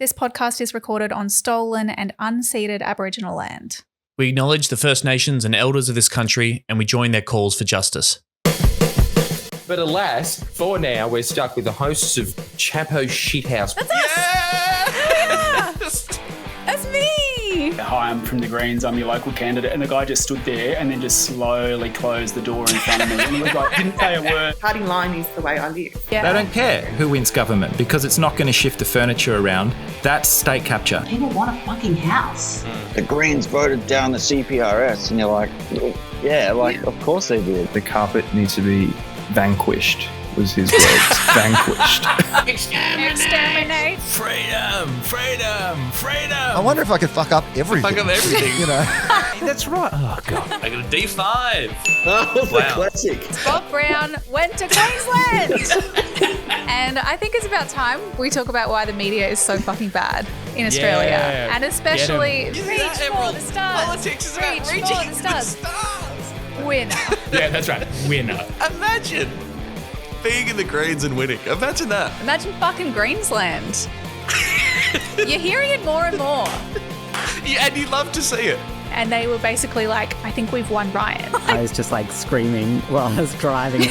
This podcast is recorded on stolen and unceded Aboriginal land. We acknowledge the First Nations and elders of this country, and we join their calls for justice. But alas, for now, we're stuck with the hosts of Chapo Shithouse. That's us! Yeah! That's me! Hi, I'm from the Greens. I'm your local candidate. And the guy just stood there and then just slowly closed the door in front of me. And he was like, didn't say a word. Party line is the way I live. Yeah. They don't care who wins government because it's not going to shift the furniture around. That's state capture. People want a fucking house. The Greens voted down the CPRS and you're like, yeah, of course they did. The carpet needs to be vanquished, was his words. Vanquished. Exterminate. Freedom! Freedom! Freedom! I wonder if I could fuck up everything. Fuck up everything. You know. That's right. Oh, God. I got a D5. Oh, the classic. Bob Brown went to Queensland. And I think it's about time we talk about why the media is so fucking bad in Australia. Yeah. And especially You see reach that, for Emerald? the stars. Politics is about Reach reaching for the stars. Winner. Yeah, that's right. Winner. Imagine being in the Greens and winning. Imagine that. Imagine fucking Greensland. You're hearing it more and more. Yeah, and you'd love to see it. And they were basically like, I think we've won Ryan. I was just like screaming while I was driving.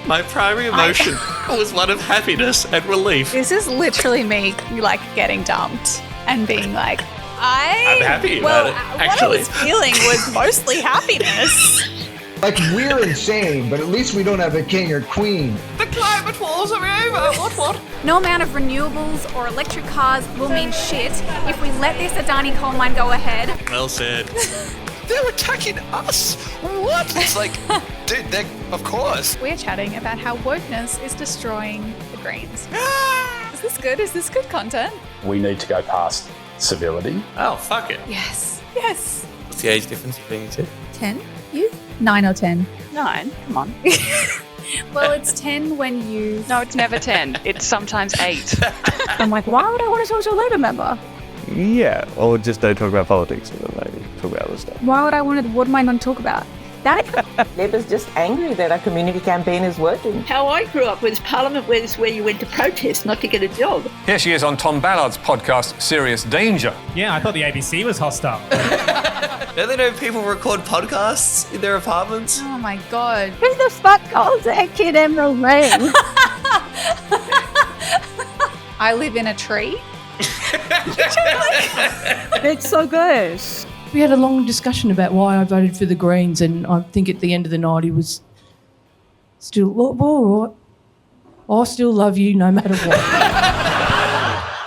My primary emotion was one of happiness and relief. This is literally me, like, getting dumped and being like, I'm happy about it, actually. What I was feeling was mostly happiness. Like, we're insane, but at least we don't have a king or queen. The climate wars are over. What? No amount of renewables or electric cars will mean shit if we let this Adani coal mine go ahead. Well said. They're attacking us. What? It's like, dude, of course. We're chatting about how wokeness is destroying the Greens. Is this good? Is this good content? We need to go past civility. Oh, fuck it. Yes. What's the age difference between you two? 10? You? 9 or 10? 9, come on. Well, it's 10 when you... No, it's never 10. It's sometimes 8. I'm like, why would I want to talk to a Labor member? Yeah, or just don't talk about politics and then maybe talk about other stuff. Why would I want to, what am I going to talk about? That Labor's just angry that our community campaign is working. How I grew up was Parliament was where you went to protest, not to get a job. Here she is on Tom Ballard's podcast, Serious Danger. Yeah, I thought the ABC was hostile. Don't they know people record podcasts in their apartments? Oh my God. Who the fuck calls that kid Emerald Lane? I live in a tree. It's so good. We had a long discussion about why I voted for the Greens, and I think at the end of the night he was still, all right, I still love you no matter what.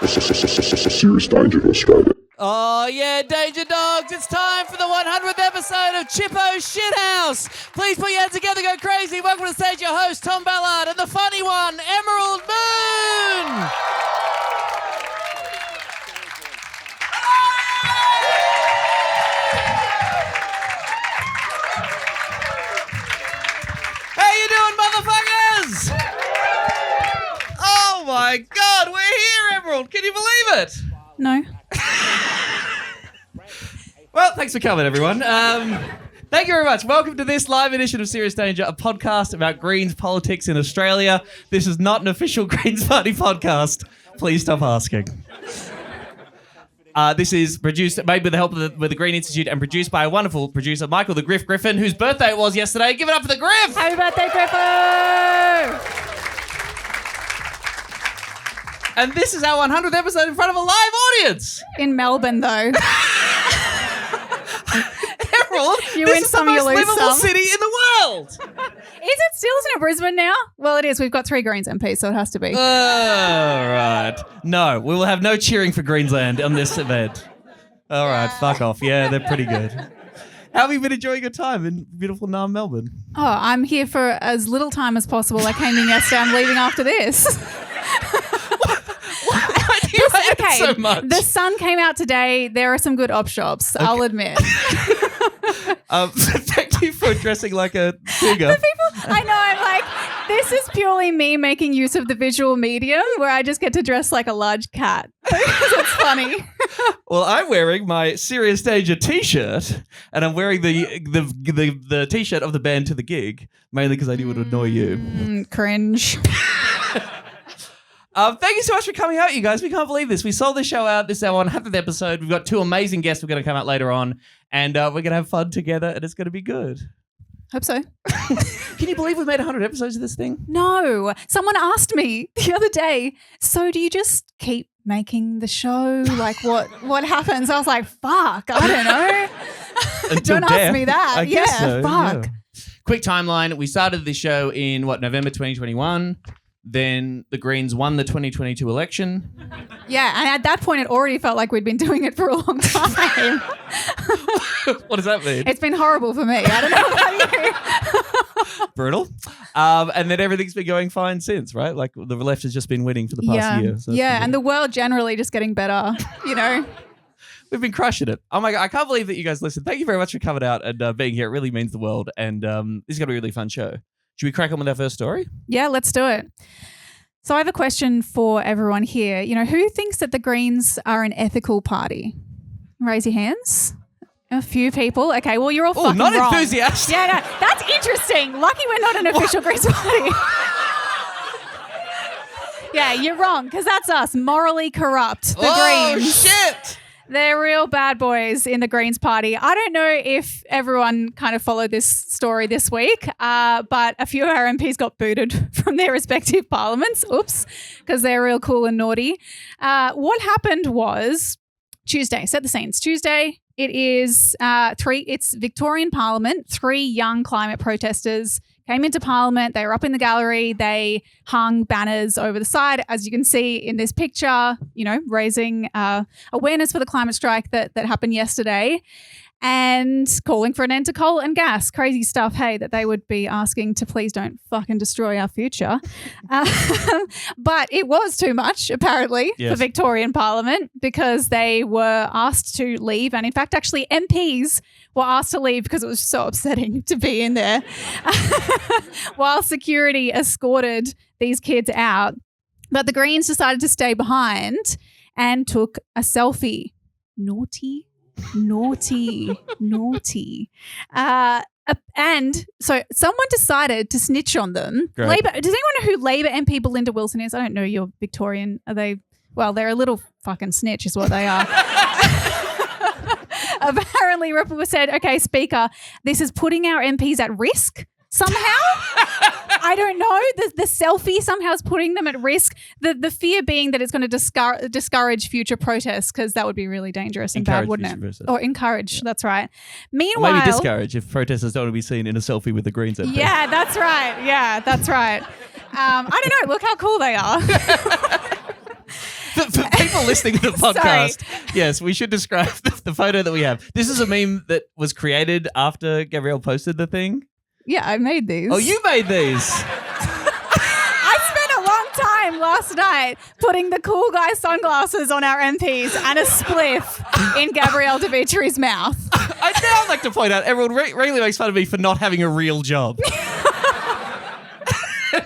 Serious danger to Australia. Oh, yeah, Danger Dogs. It's time for the 100th episode of Chippo Shithouse. Please put your hands together, go crazy. Welcome to the stage, your host, Tom Ballard, and the funny one, Emerald Moon. How you doing, motherfuckers? Oh, my God, we're here, Emerald. Can you believe it? No. Well, thanks for coming, everyone. Thank you very much. Welcome to this live edition of Serious Danger, a podcast about Greens politics in Australia. This is not an official Greens Party podcast. Please stop asking. This is made with the help of the Green Institute and produced by a wonderful producer, Michael the Griffin, whose birthday it was yesterday. Give it up for the Griff! Happy birthday, Griffin! And this is our 100th episode in front of a live audience. In Melbourne, though. Emerald, You this win is some, the you most lose livable some. city in the world. Is it still in Brisbane now? Well, it is. We've got 3 Greens MPs, so it has to be. All right. No, we will have no cheering for Greensland on this event. All right, fuck off. Yeah, they're pretty good. How have you been enjoying your time in beautiful Melbourne? Oh, I'm here for as little time as possible. I came in yesterday. I'm leaving after this. Why do you hate it so much? The sun came out today. There are some good op shops, okay. I'll admit. Thank you for dressing like a figure. I know, I'm like, this is purely me making use of the visual medium where I just get to dress like a large cat. Because it's funny. Well, I'm wearing my Serious Danger t-shirt, and I'm wearing the t-shirt of the band to the gig, mainly because I knew it would annoy you. Cringe. Thank you so much for coming out, you guys. We can't believe this. We sold the show out. This is our 100th episode. We've got 2 amazing guests who are going to come out later on, and we're going to have fun together, and it's going to be good. Hope so. Can you believe we've made 100 episodes of this thing? No. Someone asked me the other day, so do you just keep making the show? Like what happens? I was like, fuck, I don't know. Don't ask me that. I guess so, fuck. Yeah. Quick timeline. We started this show in November 2021. Then the Greens won the 2022 election. Yeah, and at that point it already felt like we'd been doing it for a long time. What does that mean? It's been horrible for me. I don't know about you. Brutal. And then everything's been going fine since, right? Like the left has just been winning for the past year. So and the world generally just getting better, you know. We've been crushing it. Oh my God, I can't believe that you guys listen. Thank you very much for coming out and being here. It really means the world. And this is going to be a really fun show. Should we crack on with our first story? Yeah, let's do it. So I have a question for everyone here. You know, who thinks that the Greens are an ethical party? Raise your hands. A few people. Okay, well, you're all fucking not wrong. Enthusiastic. Yeah, no, that's interesting. Lucky we're not an official Greens party. Yeah, you're wrong, because that's us, morally corrupt. The Greens. Oh, shit! They're real bad boys in the Greens party. I don't know if everyone kind of followed this story this week, but a few of our MPs got booted from their respective parliaments. Oops, because they're real cool and naughty. What happened was Tuesday. Set the scene. It's Tuesday. It is it's Victorian Parliament. 3 young climate protesters came into Parliament. They were up in the gallery. They hung banners over the side, as you can see in this picture, you know, raising awareness for the climate strike that happened yesterday and calling for an end to coal and gas. Crazy stuff, hey, that they would be asking to please don't fucking destroy our future. But it was too much, apparently, for Victorian Parliament because they were asked to leave. And in fact, actually, MPs were asked to leave because it was so upsetting to be in there while security escorted these kids out. But the Greens decided to stay behind and took a selfie. Naughty. And so someone decided to snitch on them. Great. Labor. Does anyone know who Labor MP Belinda Wilson is? I don't know. You're Victorian. Are they? Well, they're a little fucking snitch is what they are. Apparently, Ripple said, okay, Speaker, this is putting our MPs at risk somehow. I don't know. The selfie somehow is putting them at risk. The fear being that it's going to discourage future protests because that would be really dangerous and bad, wouldn't it? Or encourage. That's right. Meanwhile, or maybe discourage if protesters don't want to be seen in a selfie with the Greens MP. Yeah, that's right. Yeah, that's right. I don't know. Look how cool they are. For people listening to the podcast, yes, we should describe the photo that we have. This is a meme that was created after Gabrielle posted the thing. Yeah, I made these. Oh, you made these. I spent a long time last night putting the cool guy sunglasses on our MPs and a spliff in Gabrielle Devitri's mouth. I'd now like to point out everyone regularly makes fun of me for not having a real job.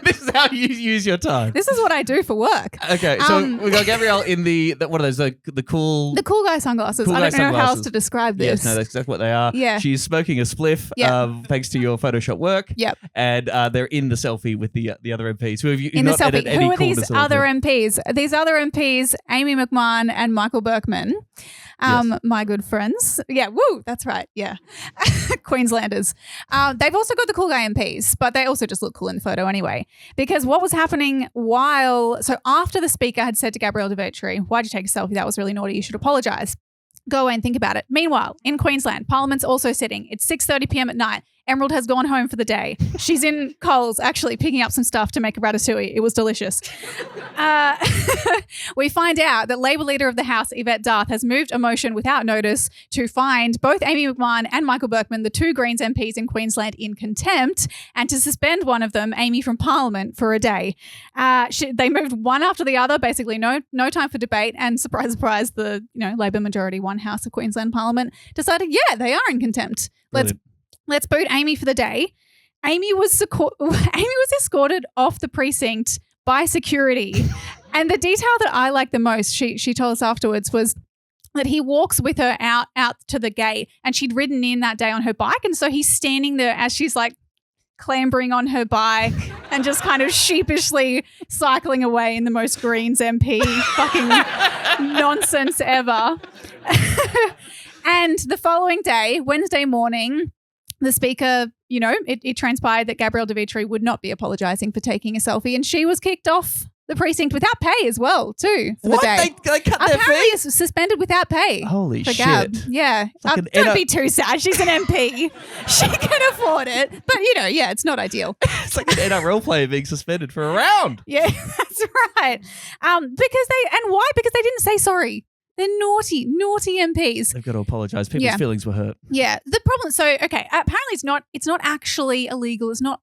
This is how you use your time. This is what I do for work. Okay, so we got Gabrielle in the what are those? The cool guy sunglasses. I don't know how else to describe this. Yes, no, that's exactly what they are. Yeah. She's smoking a spliff, thanks to your Photoshop work. Yep. And they're in the selfie with the other MPs. Who have you in the selfie? Who are these other MPs? These other MPs, Amy McMahon and Michael Berkman. My good friends. Yeah, woo, that's right. Yeah. Queenslanders. They've also got the cool guy MPs, but they also just look cool in the photo anyway. Because what was happening after the Speaker had said to Gabrielle Devitri, why'd you take a selfie? That was really naughty. You should apologise. Go away and think about it. Meanwhile, in Queensland, Parliament's also sitting. It's 6:30 p.m. at night. Emerald has gone home for the day. She's in Coles actually picking up some stuff to make a ratatouille. It was delicious. We find out that Labor Leader of the House, Yvette Darth, has moved a motion without notice to find both Amy McMahon and Michael Berkman, the 2 Greens MPs in Queensland, in contempt and to suspend one of them, Amy, from Parliament for a day. They moved one after the other, basically no time for debate, and surprise, surprise, the Labor majority won House of Queensland Parliament decided, they are in contempt. Let's boot Amy for the day. Amy was escorted off the precinct by security. And the detail that I like the most, she told us afterwards, was that he walks with her out to the gate, and she'd ridden in that day on her bike. And so he's standing there as she's like clambering on her bike and just kind of sheepishly cycling away in the most Greens MP fucking nonsense ever. And the following day, Wednesday morning, the speaker, it transpired that Gabrielle Devitri would not be apologising for taking a selfie, and she was kicked off the precinct without pay as well, too, for the day. They cut their Apparently fee? it's suspended without pay. Holy for shit. Gab. Yeah. Like Don't be too sad. She's an MP. She can afford it. But, it's not ideal. It's like an NRL player being suspended for a round. Yeah, that's right. Why? Because they didn't say sorry. They're naughty MPs. They've got to apologise. People's feelings were hurt. Yeah. The problem, apparently it's not actually illegal. It's not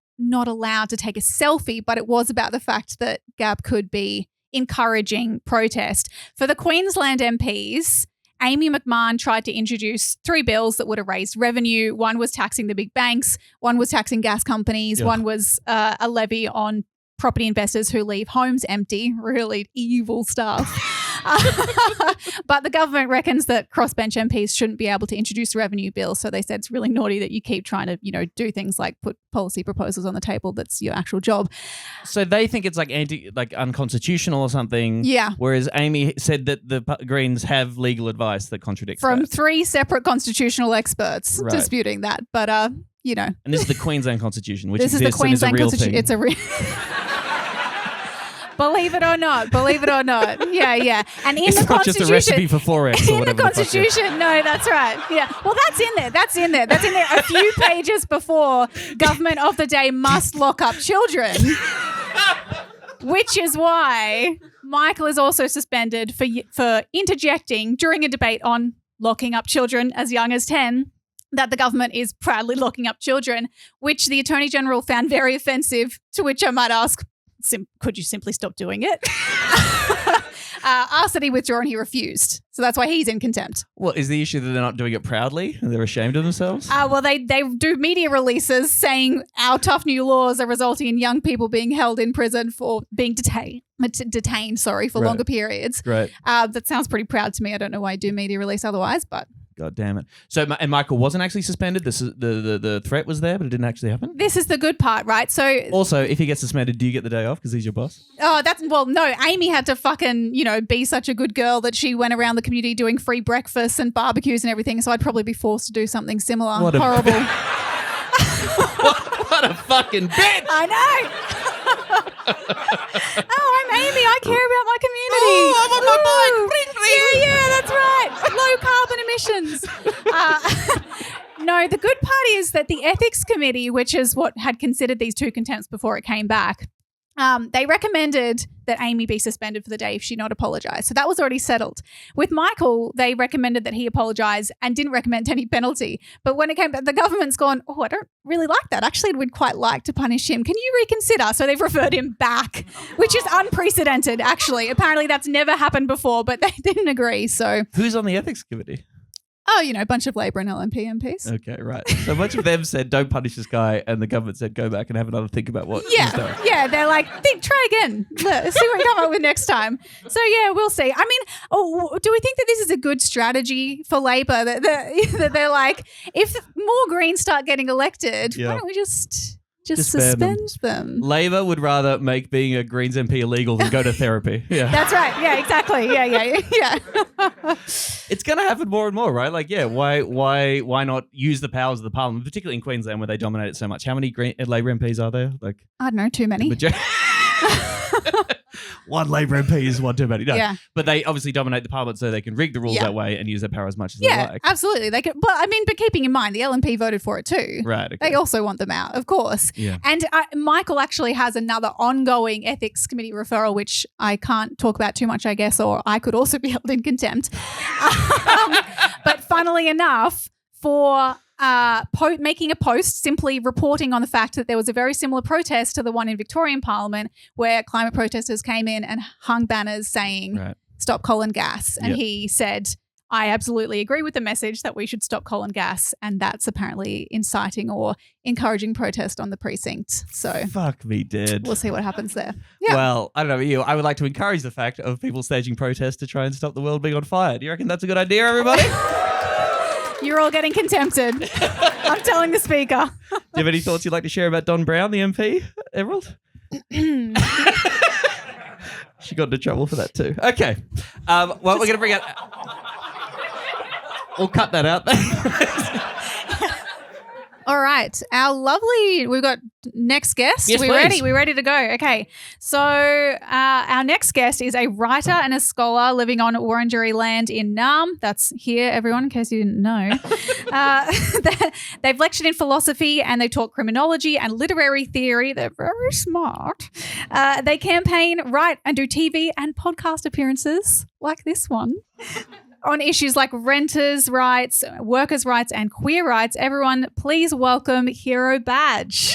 allowed to take a selfie, but it was about the fact that Gab could be encouraging protest. For the Queensland MPs, Amy McMahon tried to introduce 3 bills that would have raised revenue. One was taxing the big banks. One was taxing gas companies. Yeah. One was a levy on property investors who leave homes empty. Really evil stuff. But the government reckons that crossbench MPs shouldn't be able to introduce revenue bills. So they said it's really naughty that you keep trying to, do things like put policy proposals on the table. That's your actual job. So they think it's like unconstitutional or something. Yeah. Whereas Amy said that the Greens have legal advice that contradicts From that. 3 separate constitutional experts Right. disputing that. But, And this is the Queensland Constitution, which this is the exists and is a Queensland real Constitution. thing. It's a real... Believe it or not. Yeah. And in It's the not Constitution, just a recipe for 4X or in the whatever. Constitution, no, that's right. Yeah. Well, that's in there. That's in there a few pages before government of the day must lock up children. Which is why Michael is also suspended for interjecting during a debate on locking up children as young as 10. That the government is proudly locking up children, which the Attorney General found very offensive, to which I might ask, could you simply stop doing it? Asked that he withdraw and he refused. So that's why he's in contempt. Well, is the issue that they're not doing it proudly and they're ashamed of themselves? Well, they do media releases saying our tough new laws are resulting in young people being held in prison for being detained for longer periods. Right. That sounds pretty proud to me. I don't know why I do media release otherwise, but... God damn it. So, and Michael wasn't actually suspended. This is the threat was there, but it didn't actually happen. This is the good part, right? So also, if he gets suspended, do you get the day off because he's your boss? Oh, no. Amy had to fucking, be such a good girl that she went around the community doing free breakfasts and barbecues and everything. So I'd probably be forced to do something similar. What Horrible. What a fucking bitch! I know. I'm Amy. I care about my community. Oh, I'm on my bike. Yeah, that's right. Low carbon emissions. No, the good part is that the ethics committee, which is what had considered these 2 contempts before it came back, they recommended that Amy be suspended for the day if she not apologise. So that was already settled. With Michael, they recommended that he apologise and didn't recommend any penalty. But when it came back, the government's gone, I don't really like that. Actually, we'd quite like to punish him. Can you reconsider? So they've referred him back, which is unprecedented, actually. Apparently that's never happened before, but they didn't agree. So who's on the ethics committee? Oh, a bunch of Labor and LNP MPs. Okay, right. So a bunch of them said, don't punish this guy, and the government said, go back and have another think about what he's done. Yeah, they're like, try again. See what we come up with next time. So, yeah, we'll see. I mean, do we think that this is a good strategy for Labor? That they're like, if more Greens start getting elected, why don't we just suspend them? Labor would rather make being a Greens MP illegal than go to therapy. Yeah, that's right. Yeah, exactly. Yeah. It's going to happen more and more, right? Like, why not use the powers of the parliament, particularly in Queensland where they dominate it so much? How many Labor MPs are there? Like, I don't know, too many. One Labor MP is one too many. No. Yeah. But they obviously dominate the parliament so they can rig the rules that way and use their power as much as they like. Absolutely. They could, but keeping in mind the LNP voted for it too. Right. Okay. They also want them out, of course. Yeah. And Michael actually has another ongoing ethics committee referral, which I can't talk about too much, I guess, or I could also be held in contempt. But funnily enough, for making a post simply reporting on the fact that there was a very similar protest to the one in Victorian Parliament where climate protesters came in and hung banners saying, stop coal and gas. And he said, I absolutely agree with the message that we should stop coal and gas. And that's apparently inciting or encouraging protest on the precinct. So fuck me dead. We'll see what happens there. Yeah. Well, I don't know about you. I would like to encourage the fact of people staging protests to try and stop the world being on fire. Do you reckon that's a good idea, everybody? You're all getting contempted. I'm telling the speaker. you have any thoughts you'd like to share about Don Brown, the MP, Emerald? She got into trouble for that too. Okay. Well, we're going to bring out... We'll cut that out. All right. We've got next guest. Yes, we please. ready? We ready to go? Okay. So our next guest is a writer and a scholar living on Wurundjeri land in Naarm. That's here, everyone, in case you didn't know. They've lectured in philosophy and they taught criminology and literary theory. They're very smart. They campaign, write and do TV and podcast appearances like this one. On issues like renters' rights, workers' rights, and queer rights. Everyone, please welcome Hiero Badge.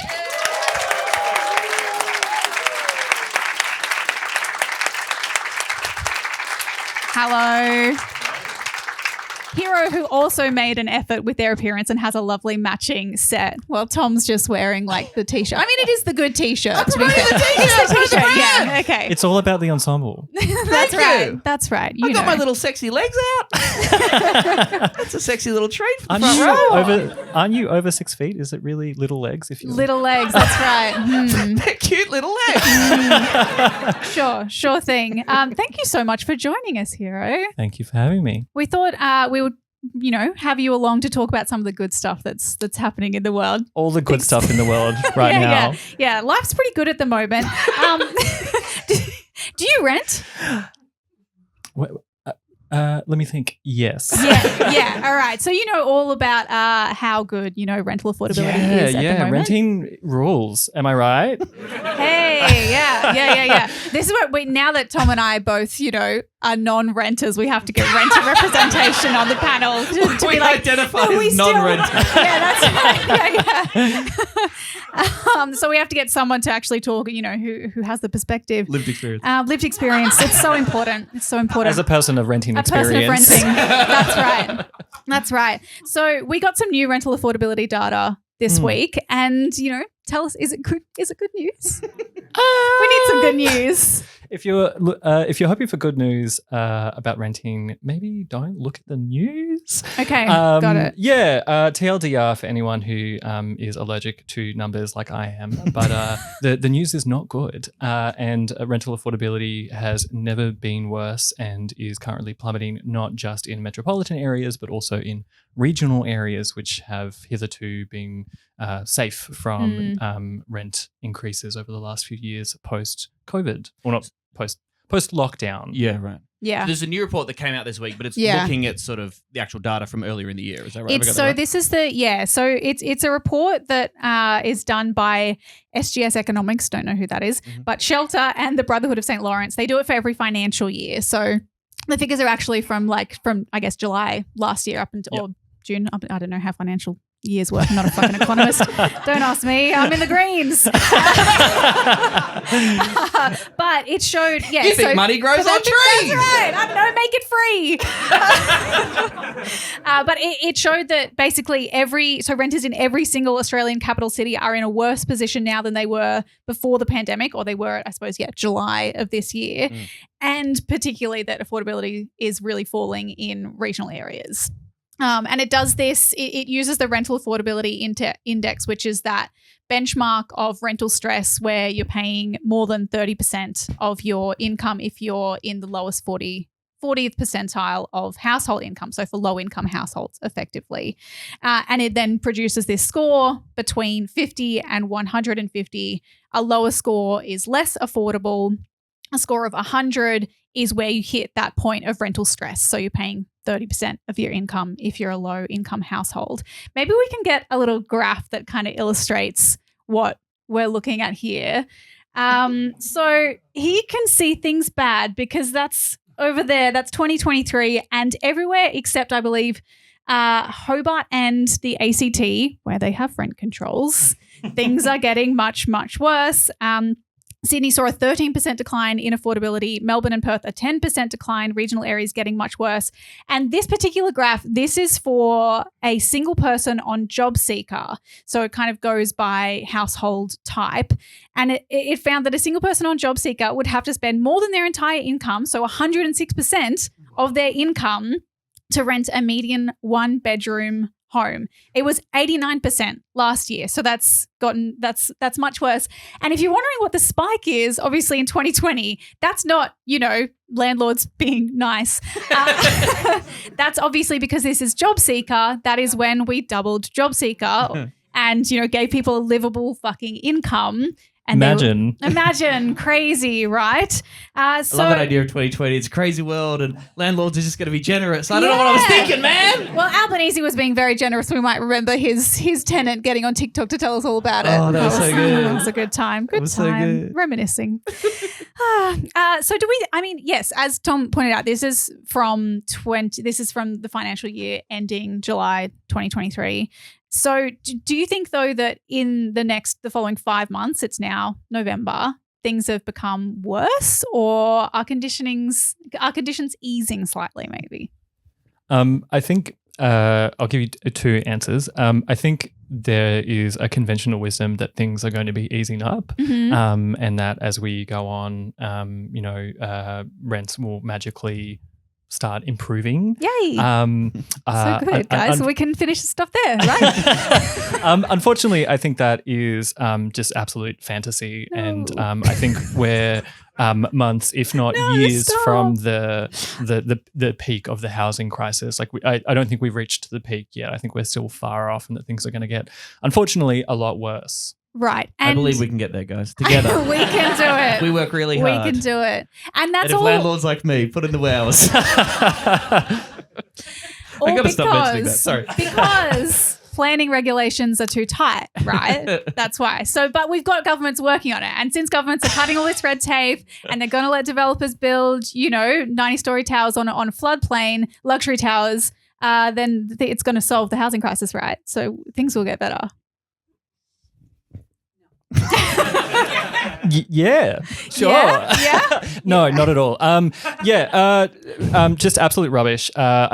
Hello. Hiero, who also made an effort with their appearance and has a lovely matching set. Well, Tom's just wearing like the t-shirt. I mean, it is the good t-shirt. To be fair. It's the t-shirt. Yeah. Okay. It's all about the ensemble. That's right. That's right. I got my little sexy legs out. That's a sexy little treat for the Aren't front row. aren't you over 6 feet? Is it really little legs? If you Little legs, that's right. They're cute little legs. Sure thing. Thank you so much for joining us, Hiero. Thank you for having me. We thought we would, have you along to talk about some of the good stuff that's happening in the world. All the good stuff in the world right now. Yeah. Life's pretty good at the moment. Do you rent? Let me think. Yes. Yeah. All right. So you know all about how good, rental affordability is at the moment. Renting rules. Am I right? Hey, yeah. This is what now that Tom and I both, are non-renters, we have to get renter representation on the panel to We be like, identify "No, we as still-" non-renters. Yeah, that's right. Yeah. So we have to get someone to actually talk, who has the perspective. Lived experience. Lived experience. It's so important. It's so important. As a person of renting A experience. person of renting. That's right. So we got some new rental affordability data this week, and tell us, is it good? Is it good news? We need some good news. If you're hoping for good news about renting, maybe don't look at the news. Okay, got it. Yeah, TLDR for anyone who is allergic to numbers like I am. But the news is not good, and rental affordability has never been worse and is currently plummeting, not just in metropolitan areas, but also in regional areas, which have hitherto been safe from rent increases over the last few years post-COVID, or not post-lockdown. Yeah, right. Yeah. There's a new report that came out this week, but it's Yeah. looking at sort of the actual data from earlier in the year. Is that right? So it's a report that is done by SGS Economics. Don't know who that is, but Shelter and the Brotherhood of St. Lawrence. They do it for every financial year. So the figures are actually from I guess July last year up until or June. I don't know how financial years work. I'm not a fucking economist. Don't ask me. I'm in the Greens. But it showed, You think money grows on trees? That's right. I don't know, make it free. But it showed that basically renters in every single Australian capital city are in a worse position now than they were before the pandemic, or they were, I suppose, July of this year. And particularly that affordability is really falling in regional areas. And it does this, it uses the rental affordability index, which is that benchmark of rental stress where you're paying more than 30% of your income if you're in the lowest 40th percentile of household income, so for low-income households effectively. And it then produces this score between 50 and 150. A lower score is less affordable. A score of 100 is where you hit that point of rental stress. So you're paying 30% of your income if you're a low income household. Maybe we can get a little graph that kind of illustrates what we're looking at here. So here you can see things bad because that's over there. That's 2023 and everywhere except I believe Hobart and the ACT where they have rent controls. Things are getting much, much worse. Sydney saw a 13% decline in affordability. Melbourne and Perth a 10% decline. Regional areas getting much worse. And this particular graph, this is for a single person on JobSeeker. So it kind of goes by household type. And it found that a single person on JobSeeker would have to spend more than their entire income, so 106% of their income, to rent a median one-bedroom home. It was 89% last year. So that's much worse. And if you're wondering what the spike is, obviously in 2020, that's not, landlords being nice. That's obviously because this is job seeker. That is when we doubled job seeker and, gave people a livable fucking income. And imagine crazy, right? I love that idea of 2020. It's a crazy world and landlords are just going to be generous. I don't know what I was thinking, man. Well, Albanese was being very generous. We might remember his tenant getting on TikTok to tell us all about it. Oh, that was so good. That was a good time. Good time. So good. Reminiscing. So yes, as Tom pointed out, this is from the financial year ending July 2023. So do you think, though, that in the following 5 months, it's now November, things have become worse, or are conditions easing slightly maybe? I think I'll give you two answers. I think there is a conventional wisdom that things are going to be easing up, and that as we go on, rents will magically start improving. Yay! So good, guys. We can finish the stuff there, right? Unfortunately, I think that is just absolute fantasy, and I think we're months, if not years, from the peak of the housing crisis. Like I don't think we've reached the peak yet. I think we're still far off, and that things are going to get, unfortunately, a lot worse. Right. I believe we can get there, guys. Together. We can do it. We work really hard. We can do it. And that's and if landlords like me put in the hours. I got to stop mentioning that. Sorry. Because planning regulations are too tight, right? That's why. But we've got governments working on it. And since governments are cutting all this red tape and they're going to let developers build, 90-story towers on a floodplain, luxury towers, then it's going to solve the housing crisis, right? So things will get better. Yeah, sure. Yeah? No, not at all. Just absolute rubbish. A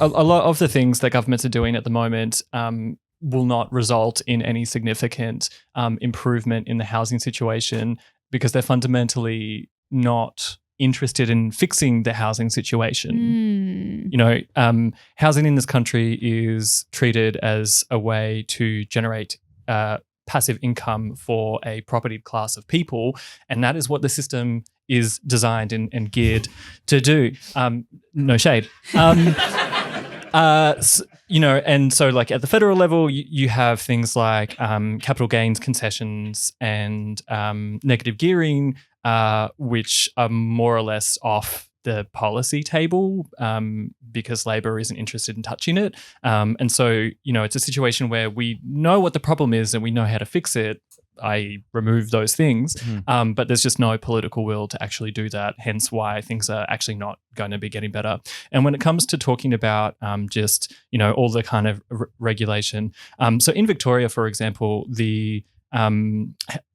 lot of the things that governments are doing at the moment will not result in any significant improvement in the housing situation because they're fundamentally not interested in fixing the housing situation. Housing in this country is treated as a way to generate passive income for a property class of people, and that is what the system is designed and geared to do. No shade. And so like at the federal level, you have things like capital gains concessions and negative gearing, which are more or less off the policy table because Labor isn't interested in touching it. And so, it's a situation where we know what the problem is and we know how to fix it, i.e. remove those things, but there's just no political will to actually do that, hence why things are actually not going to be getting better. And when it comes to talking about all the kind of regulation, so in Victoria, for example, the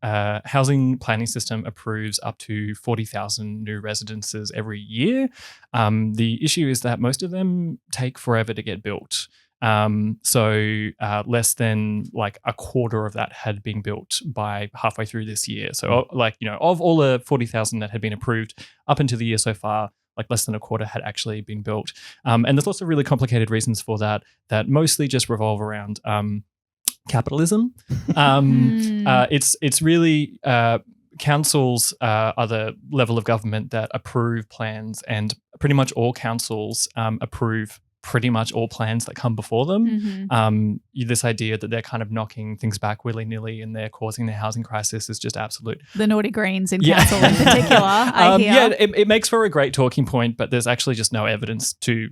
housing planning system approves up to 40,000 new residences every year. The issue is that most of them take forever to get built. So less than like a quarter of that had been built by halfway through this year. So of all the 40,000 that had been approved up into the year so far, like less than a quarter had actually been built. And there's lots of really complicated reasons for that mostly just revolve around capitalism. It's really councils are the level of government that approve plans, and pretty much all councils approve pretty much all plans that come before them. This idea that they're kind of knocking things back willy-nilly and they're causing the housing crisis is just absolute. The naughty Greens in council in particular, I hear. It makes for a great talking point, but there's actually just no evidence to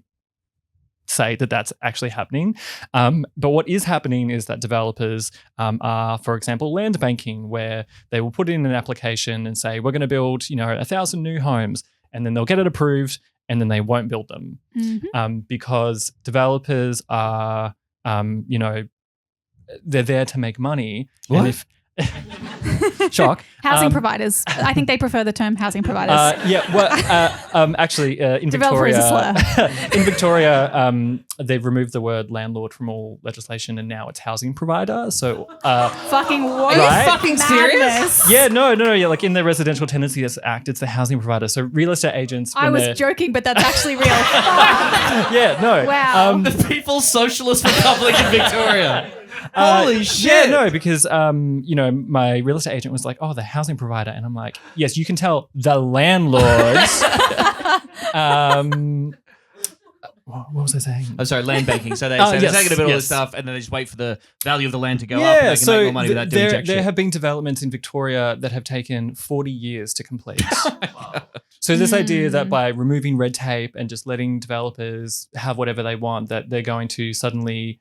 say that that's actually happening. But what is happening is that developers are, for example, land banking, where they will put in an application and say, we're going to build, 1,000 new homes, and then they'll get it approved and then they won't build them because developers are, they're there to make money. What? And if Shock. Housing providers. I think they prefer the term housing providers. Actually, in Developer is a Victoria, they've removed the word landlord from all legislation, and now it's housing provider. So, fucking what? Right? Are you fucking serious? Yeah, no. Yeah, like in the Residential Tenancies Act, it's the housing provider. So real estate agents. I was joking, but that's actually real. Yeah, no. Wow. The People's Socialist Republic of Victoria. Holy shit. Yeah, no, because my real estate agent was like, "Oh, the housing provider," and I'm like, "Yes, you can tell the landlords." What was I saying? I'm sorry, land banking. So they're taking a bit of all this stuff, and then they just wait for the value of the land to go up, and they can make more money without doing jack shit. There have been developments in Victoria that have taken 40 years to complete. So this idea that by removing red tape and just letting developers have whatever they want, that they're going to suddenly,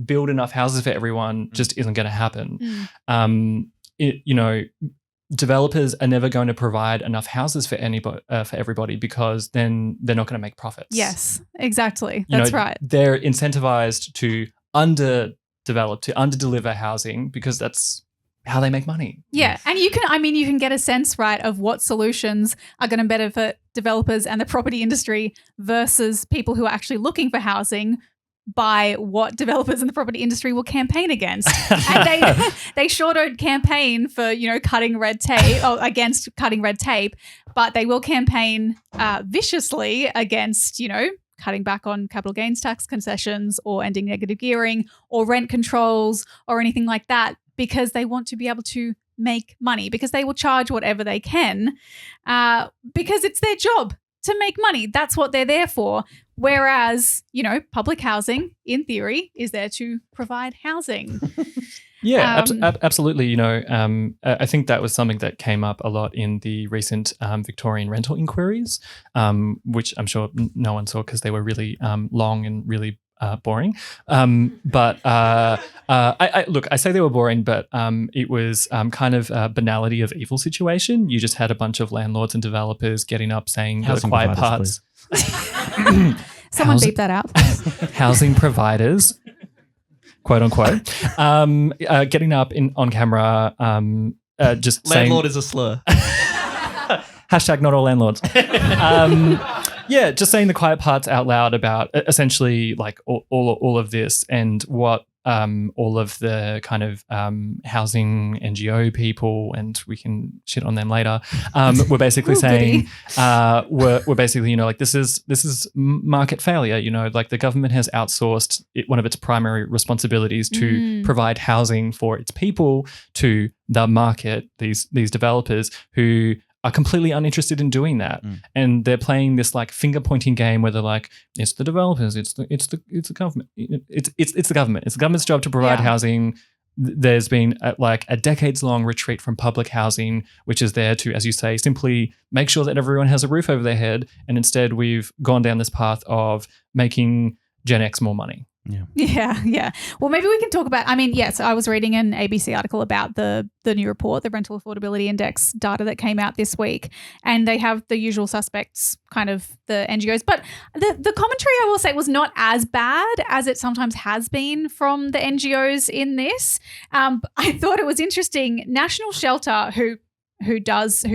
build enough houses for everyone just isn't going to happen. Developers are never going to provide enough houses for everybody, because then they're not going to make profits. Yes, exactly. That's right. They're incentivized to underdevelop, to underdeliver housing, because that's how they make money. Yeah, and you can get a sense, right, of what solutions are going to benefit developers and the property industry versus people who are actually looking for housing by what developers in the property industry will campaign against. And they sure don't campaign for, cutting red tape or against cutting red tape, but they will campaign viciously against, cutting back on capital gains tax concessions or ending negative gearing or rent controls or anything like that, because they want to be able to make money, because they will charge whatever they can, because it's their job to make money. That's what they're there for. Whereas, public housing, in theory, is there to provide housing. Yeah, absolutely. I think that was something that came up a lot in the recent Victorian rental inquiries, which I'm sure no one saw because they were really long and really boring. But I say they were boring, but it was kind of a banality of evil situation. You just had a bunch of landlords and developers getting up saying the quiet parts. Someone beep that out. Housing providers, quote unquote, getting up on camera, just landlord saying, is a slur. Hashtag not all landlords. Yeah, just saying the quiet parts out loud about essentially like all of this, and what all of the kind of housing NGO people, and we can shit on them later, we're basically saying we're basically, like this is market failure. Like the government has outsourced one of its primary responsibilities to provide housing for its people to the market, these developers who are completely uninterested in doing that, and they're playing this like finger pointing game where they're like, it's the developers, it's the government, it's the government. It's the government's job to provide housing. There's been a decades long retreat from public housing, which is there to, as you say, simply make sure that everyone has a roof over their head, and instead we've gone down this path of making Gen X more money. Yeah. Well, maybe we can talk about, yes, I was reading an ABC article about the new report, the Rental Affordability Index data that came out this week, and they have the usual suspects, kind of the NGOs. But the commentary, I will say, was not as bad as it sometimes has been from the NGOs in this. I thought it was interesting. National Shelter, who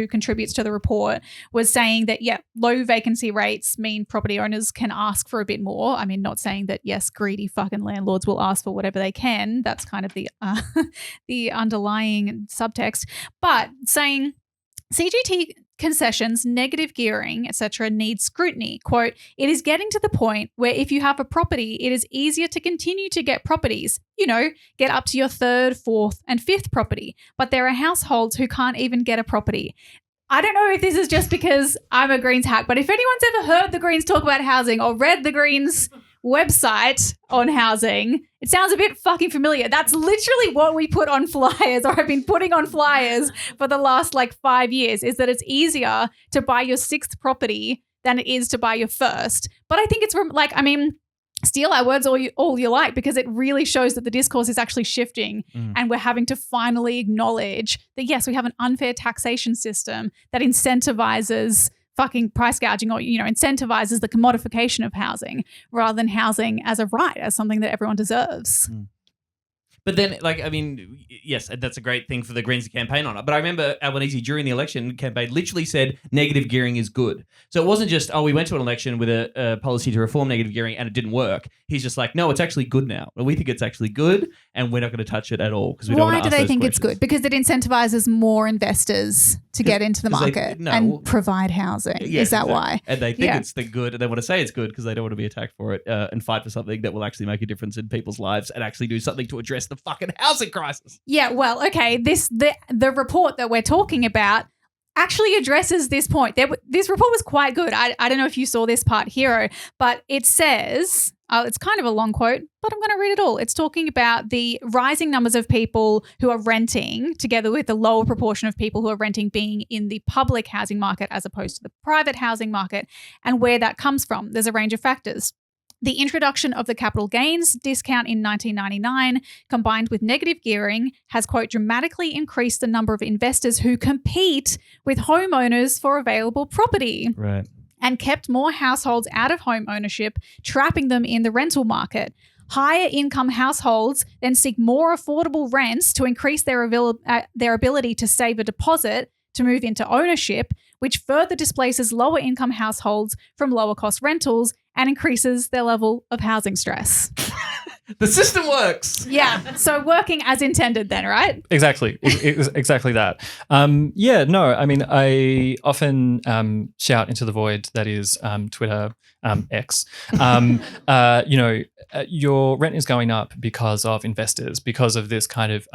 contributes to the report, was saying that, low vacancy rates mean property owners can ask for a bit more. Not saying that, yes, greedy fucking landlords will ask for whatever they can. That's kind of the underlying subtext. But saying CGT concessions, negative gearing, etc., need scrutiny. Quote, it is getting to the point where if you have a property, it is easier to continue to get properties, get up to your third, fourth, and fifth property. But there are households who can't even get a property. I don't know if this is just because I'm a Greens hack, but if anyone's ever heard the Greens talk about housing or read the Greens website on housing, it sounds a bit fucking familiar. That's literally what we put on flyers, or I've been putting on flyers for the last 5 years, is that it's easier to buy your sixth property than it is to buy your first. But I think it's steal our words all you like, because it really shows that the discourse is actually shifting, and we're having to finally acknowledge that, yes, we have an unfair taxation system that incentivizes fucking price gouging, or, incentivizes the commodification of housing rather than housing as a right, as something that everyone deserves. But then, like, I mean, yes, that's a great thing for the Greens to campaign on it. But I remember Albanese during the election campaign literally said negative gearing is good. So it wasn't just, we went to an election with a policy to reform negative gearing and it didn't work. He's just like, no, it's actually good now. And we think it's actually good and we're not going to touch it at all because we don't want to Why ask do they those think questions. it's good? Because it incentivizes more investors to get into the market and provide housing. Yeah, Is that exactly. why? And they think it's the good, and they want to say it's good because they don't want to be attacked for it and fight for something that will actually make a difference in people's lives and actually do something to address the fucking housing crisis. Yeah, well, okay. The report that we're talking about actually addresses this point. This report was quite good. I don't know if you saw this part, Hiero, but it says, it's kind of a long quote, but I'm going to read it all. It's talking about the rising numbers of people who are renting together with the lower proportion of people who are renting being in the public housing market as opposed to the private housing market and where that comes from. There's a range of factors. The introduction of the capital gains discount in 1999, combined with negative gearing, has, quote, dramatically increased the number of investors who compete with homeowners for available property. Right. And kept more households out of home ownership, trapping them in the rental market. Higher income households then seek more affordable rents to increase their ability to save a deposit to move into ownership, which further displaces lower income households from lower cost rentals and increases their level of housing stress. The system works. Yeah. So working as intended then, right? Exactly. Exactly that. I mean, I often shout into the void that is Twitter, X. Your rent is going up because of investors, because of this kind of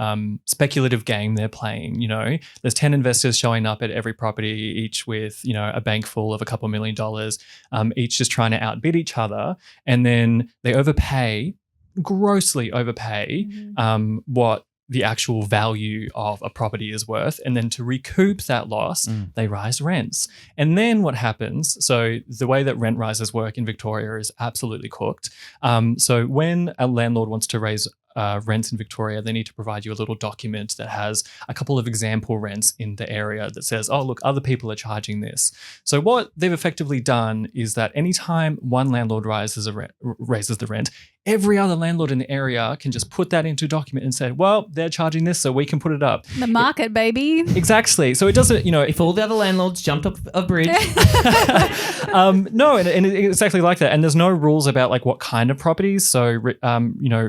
speculative game they're playing. You know, there's 10 investors showing up at every property, each with, a bank full of a couple $1 million, each just trying to outbid each other. And then they grossly overpay what the actual value of a property is worth. And then to recoup that loss, they rise rents. And then what happens, so the way that rent rises work in Victoria is absolutely cooked. So when a landlord wants to raise rents in Victoria, they need to provide you a little document that has a couple of example rents in the area that says, oh, look, other people are charging this. So what they've effectively done is that anytime one landlord raises the rent, every other landlord in the area can just put that into a document and say, well, they're charging this, so we can put it up. The market, baby. Exactly. So it doesn't, if all the other landlords jumped up a bridge. No, and it's exactly like that. And there's no rules about like what kind of properties. So,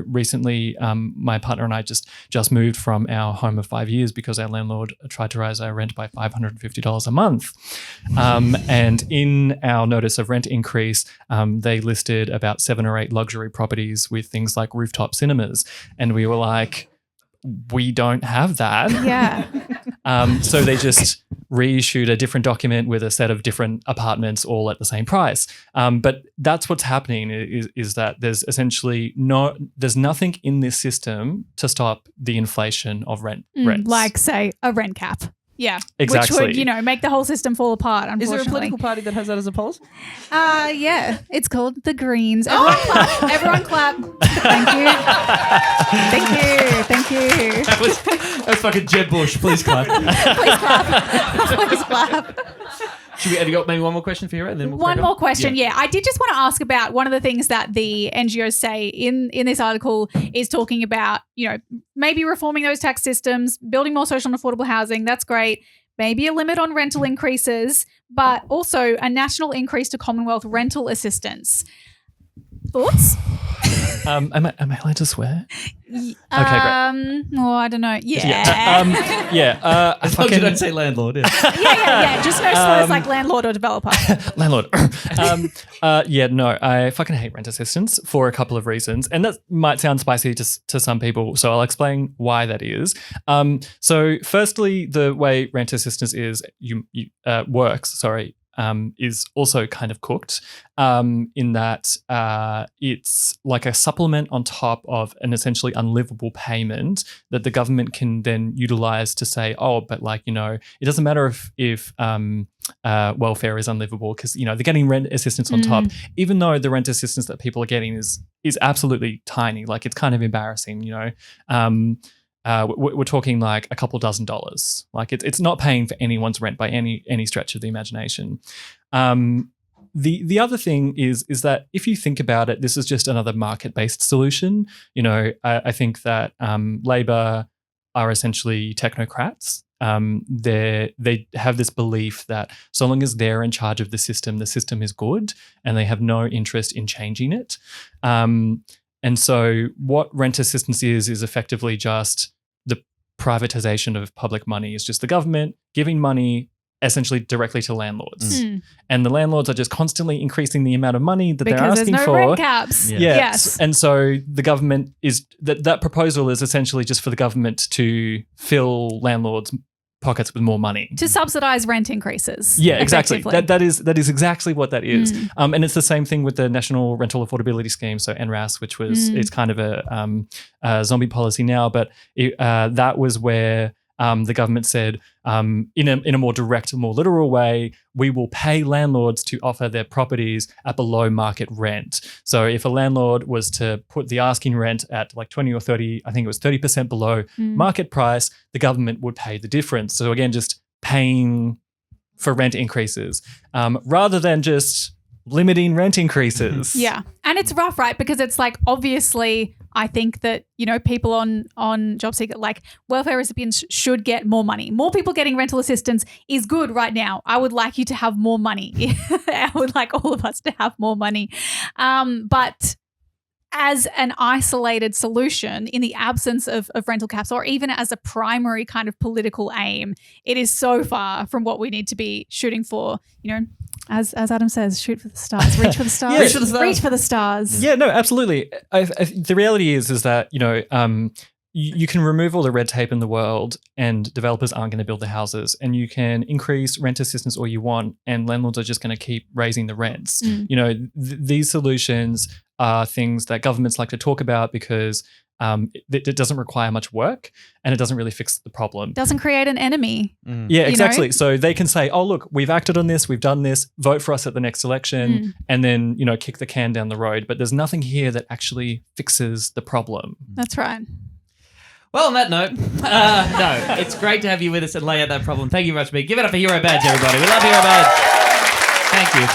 recently my partner and I just moved from our home of 5 years because our landlord tried to raise our rent by $550 a month. And in our notice of rent increase, they listed about 7 or 8 luxury properties with things like rooftop cinemas. And we were like, we don't have that. Yeah. So they just reissued a different document with a set of different apartments all at the same price. But that's what's happening is that there's essentially there's nothing in this system to stop the inflation of rents. Like, say, a rent cap. Yeah. Exactly. Which would, make the whole system fall apart, unfortunately. Is there a political party that has that as a policy? Yeah. It's called the Greens. Everyone clap. Everyone clap. Thank you. Thank you. That was fucking Jeb Bush. Please clap. Please clap. Please clap. Have you got maybe one more question for you? And then we'll one more question. Yeah. I did just want to ask about one of the things that the NGOs say in this article is talking about, maybe reforming those tax systems, building more social and affordable housing. That's great. Maybe a limit on rental increases, but also a national increase to Commonwealth rental assistance. Thoughts? Am I allowed to swear? Okay, great. I don't know. Yeah. As long as you don't say landlord. Yeah. Just no slurs like landlord or developer. Landlord. I fucking hate rent assistance for a couple of reasons. And that might sound spicy to some people, so I'll explain why that is. So firstly, the way rent assistance works, is also kind of cooked in that it's like a supplement on top of an essentially unlivable payment that the government can then utilize to say, it doesn't matter if welfare is unlivable because, they're getting rent assistance on top, even though the rent assistance that people are getting is absolutely tiny. Like, it's kind of embarrassing, we're talking like a couple $dozen. Like, it's not paying for anyone's rent by any stretch of the imagination. The other thing is that if you think about it, this is just another market-based solution. You know, I think that Labor are essentially technocrats. They have this belief that so long as they're in charge of the system is good, and they have no interest in changing it. And so what rent assistance is effectively just the privatization of public money. It's just the government giving money essentially directly to landlords. And the landlords are just constantly increasing the amount of money that they're asking there's no for. rent caps. Yeah. Yes. And so the government is that proposal is essentially just for the government to fill landlords' pockets with more money. To subsidise rent increases. Yeah, exactly. effectively. That is exactly what that is. And it's the same thing with the National Rental Affordability Scheme, so NRAS, which was it's kind of a zombie policy now, but that was where the government said, in a more direct, more literal way, we will pay landlords to offer their properties at below market rent. So if a landlord was to put the asking rent at like 20 or 30, I think it was 30% below market price, the government would pay the difference. So again, just paying for rent increases rather than just limiting rent increases. Yeah. And it's rough, right? Because it's like, obviously, I think that, you know, people on job seeker, like welfare recipients should get more money. More people getting rental assistance is good right now. I would like you to have more money. I would like all of us to have more money. But as an isolated solution in the absence of rental caps, or even as a primary kind of political aim, it is so far from what we need to be shooting for. You know, as Adam says, shoot for the stars, reach for the stars, Reach for the stars. Reach for the stars. Yeah, no, absolutely. The reality is that, you know, you can remove all the red tape in the world and developers aren't going to build the houses, and you can increase rent assistance all you want and landlords are just going to keep raising the rents. You know, these solutions are things that governments like to talk about because it doesn't require much work and it doesn't really fix the problem. Doesn't create an enemy. Yeah, exactly. So they can say, oh, look, we've acted on this, we've done this, vote for us at the next election, and then, you know, kick the can down the road. But there's nothing here that actually fixes the problem. That's right. Well, on that note, no, it's great to have you with us and lay out that problem. Thank you very much, Meg. Give it up for Hiero Badge, everybody. We love Hiero Badge. Thank you.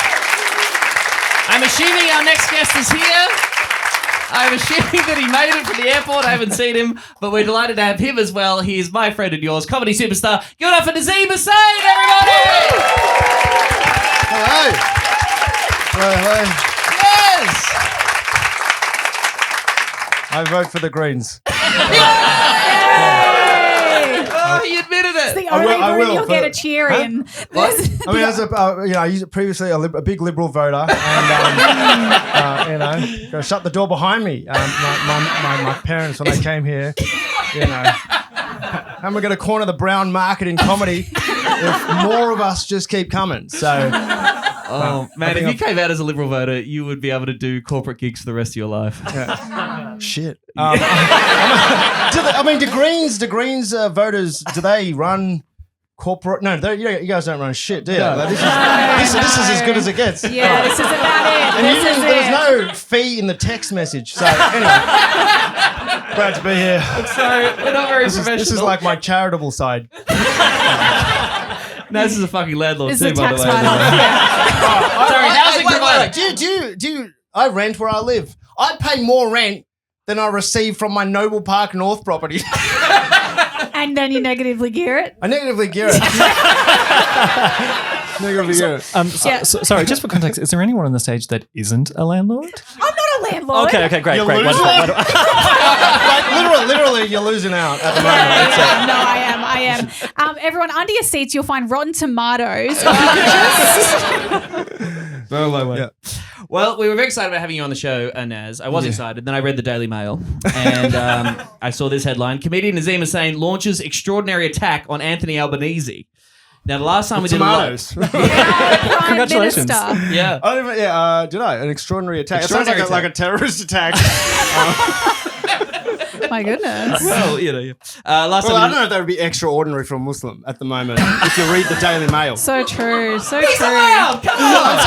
I'm assuming our next guest is here. I'm assuming that he made it from the airport. I haven't seen him, but we're delighted to have him as well. He is my friend and yours, comedy superstar. Give it up for Nazeem Hussain, everybody! Hello. Hello. Yes! I vote for the Greens. Oh, he admitted it. It's the only room you'll get a cheer in. I mean, as a I used previously a big Liberal voter, and you know, gotta shut the door behind me. My parents when they came here, you know, how am I going to corner the brown market in comedy if more of us just keep coming? So. Oh, man, if you came out as a Liberal voter, you would be able to do corporate gigs for the rest of your life. Yeah. Shit. Do Greens voters, do they run corporate? No, you guys don't run shit, do you? No. Like, this is as good as it gets. Yeah, this is about it. And there was no fee in the text message. So anyway, glad to be here. So we're not very professional. This is like my charitable side. No, this is a fucking landlord This too, is a by the tax way. write-off. Sorry, housing provider. Do you? I rent where I live. I pay more rent than I receive from my Noble Park North property. And then you negatively gear it. I negatively gear it. Negatively gear it. Sorry, just for context, is there anyone on the stage that isn't a landlord? I'm not a landlord. Okay, great. You're Great. losing like, literally, you're losing out at the moment. Yeah, no, I am. Everyone, under your seats, you'll find rotten tomatoes. Very low way. Yeah. Well, we were very excited about having you on the show, Naz. I was excited. Then I read the Daily Mail and I saw this headline. Comedian Nazeem Hussain launches extraordinary attack on Anthony Albanese. Now, the last time we did tomatoes. Congratulations. Yeah. I don't even, did I? An extraordinary attack. It sounds like a terrorist attack. My goodness. Well, you know. I don't know if that would be extraordinary for a Muslim at the moment if you read the Daily Mail. So true. So He's true. allowed. Come on.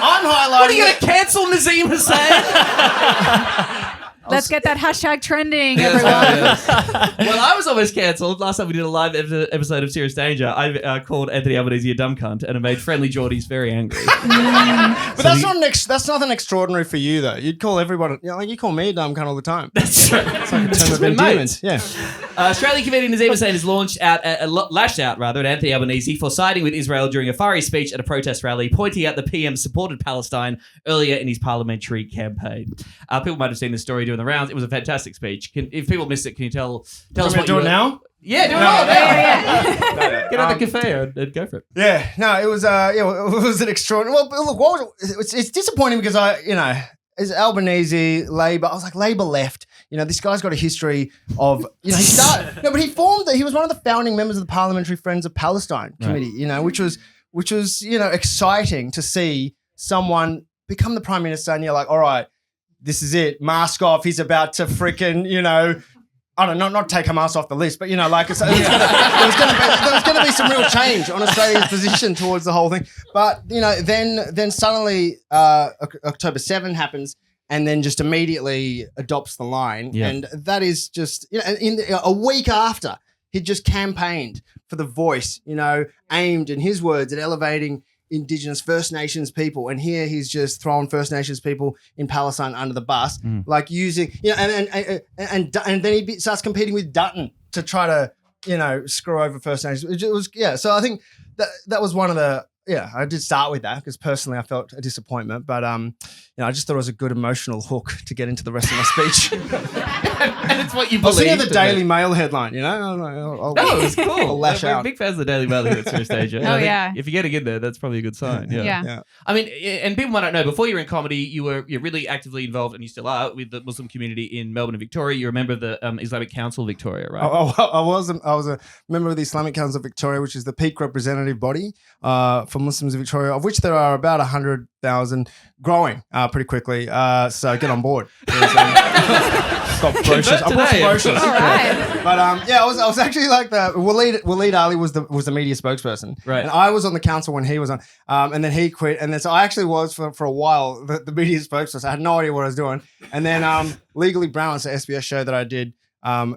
I'm highlighting. What are you going to cancel Nazeem Hussain? Let's get that hashtag trending, everyone. Well, I was almost cancelled. Last time we did a live episode of Serious Danger, I called Anthony Albanese a dumb cunt and it made friendly Geordies very angry. But that's nothing extraordinary for you, though. You'd call everybody, like you call me a dumb cunt all the time. That's true. It's like a term of endearment. Yeah. Australian comedian Nazeem Hussain has lashed out at Anthony Albanese for siding with Israel during a fiery speech at a protest rally, pointing out the PM supported Palestine earlier in his parliamentary campaign. People might have seen this story doing the rounds. It was a fantastic speech. If people missed it, can you tell us what do it now? Yeah, do it all now. Get out the cafe and go for it. Yeah, no, it was it was an extraordinary. Well, look, what was it? It's disappointing because as Albanese, Labor, I was like, Labor left. This guy's got a history of, he was one of the founding members of the Parliamentary Friends of Palestine Committee, which was exciting to see someone become the Prime Minister and you're like, all right, this is it. Mask off. He's about to freaking, I don't know, not take Hamas off the list, but, there was going to be some real change on Australia's position towards the whole thing. But, then suddenly October 7 happens and then just immediately adopts the line. Yeah. And that is just, a week after, he just campaigned for the voice, aimed, in his words, at elevating Indigenous First Nations people, and here he's just throwing First Nations people in Palestine under the bus, like using, and then he starts competing with Dutton to try to, screw over First Nations. It was, So I think that was one of the, I did start with that because personally I felt a disappointment, but I just thought it was a good emotional hook to get into the rest of my speech. And it's what you believe. I was thinking of the Daily Mail headline, it was cool. I'll lash We're out. big fans of the Daily Mail here at Serious Danger. Oh, yeah. If you're getting in there, that's probably a good sign. Yeah. I mean, and people might not know, before you were in comedy, you're really actively involved, and you still are, with the Muslim community in Melbourne and Victoria. You're a member of the Islamic Council of Victoria, right? I was a member of the Islamic Council of Victoria, which is the peak representative body for Muslims in Victoria, of which there are about 100,000, growing pretty quickly. So get on board. Got brochures. I bought some brochures. All right. But I was actually like the Waleed Ali was the media spokesperson, right? And I was on the council when he was on, and then he quit, and then so I actually was for a while the media spokesperson. I had no idea what I was doing, and then Legally Brown, it's an SBS show that I did.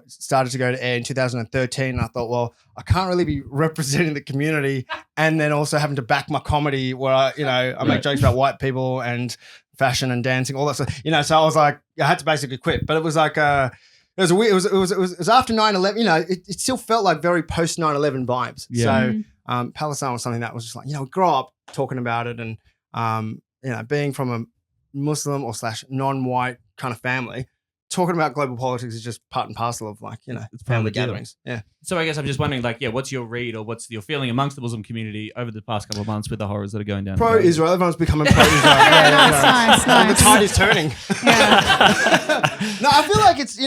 Started to go to air in 2013, and I thought, well, I can't really be representing the community and then also having to back my comedy where I make jokes about white people and fashion and dancing, all that stuff. So I was like, I had to basically quit. But it was like it was after 9/11. It still felt like very post 9/11 vibes. Yeah. So Palestine was something that was just like, grow up talking about it, and being from a Muslim or / non-white kind of family. Talking about global politics is just part and parcel of it's family gatherings. Yeah. So I guess I'm just wondering, what's your read or what's your feeling amongst the Muslim community over the past couple of months with the horrors that are going down? Pro-Israel. Everyone's becoming pro-Israel. Nice. The tide is turning. No, I feel like it's,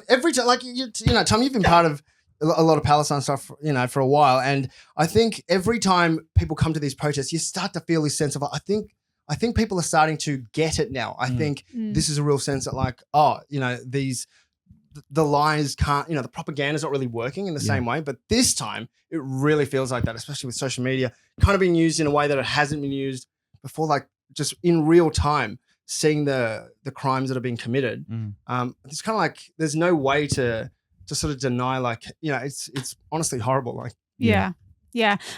every time, Tom, you've been part of a lot of Palestine stuff, for a while. And I think every time people come to these protests, you start to feel this sense of, I think people are starting to get it now. I think this is a real sense that the lies can't, the propaganda is not really working in the same way. But this time it really feels like that, especially with social media kind of being used in a way that it hasn't been used before, just in real time, seeing the crimes that are being committed. It's kind of like there's no way to sort of deny, it's honestly horrible. Yeah.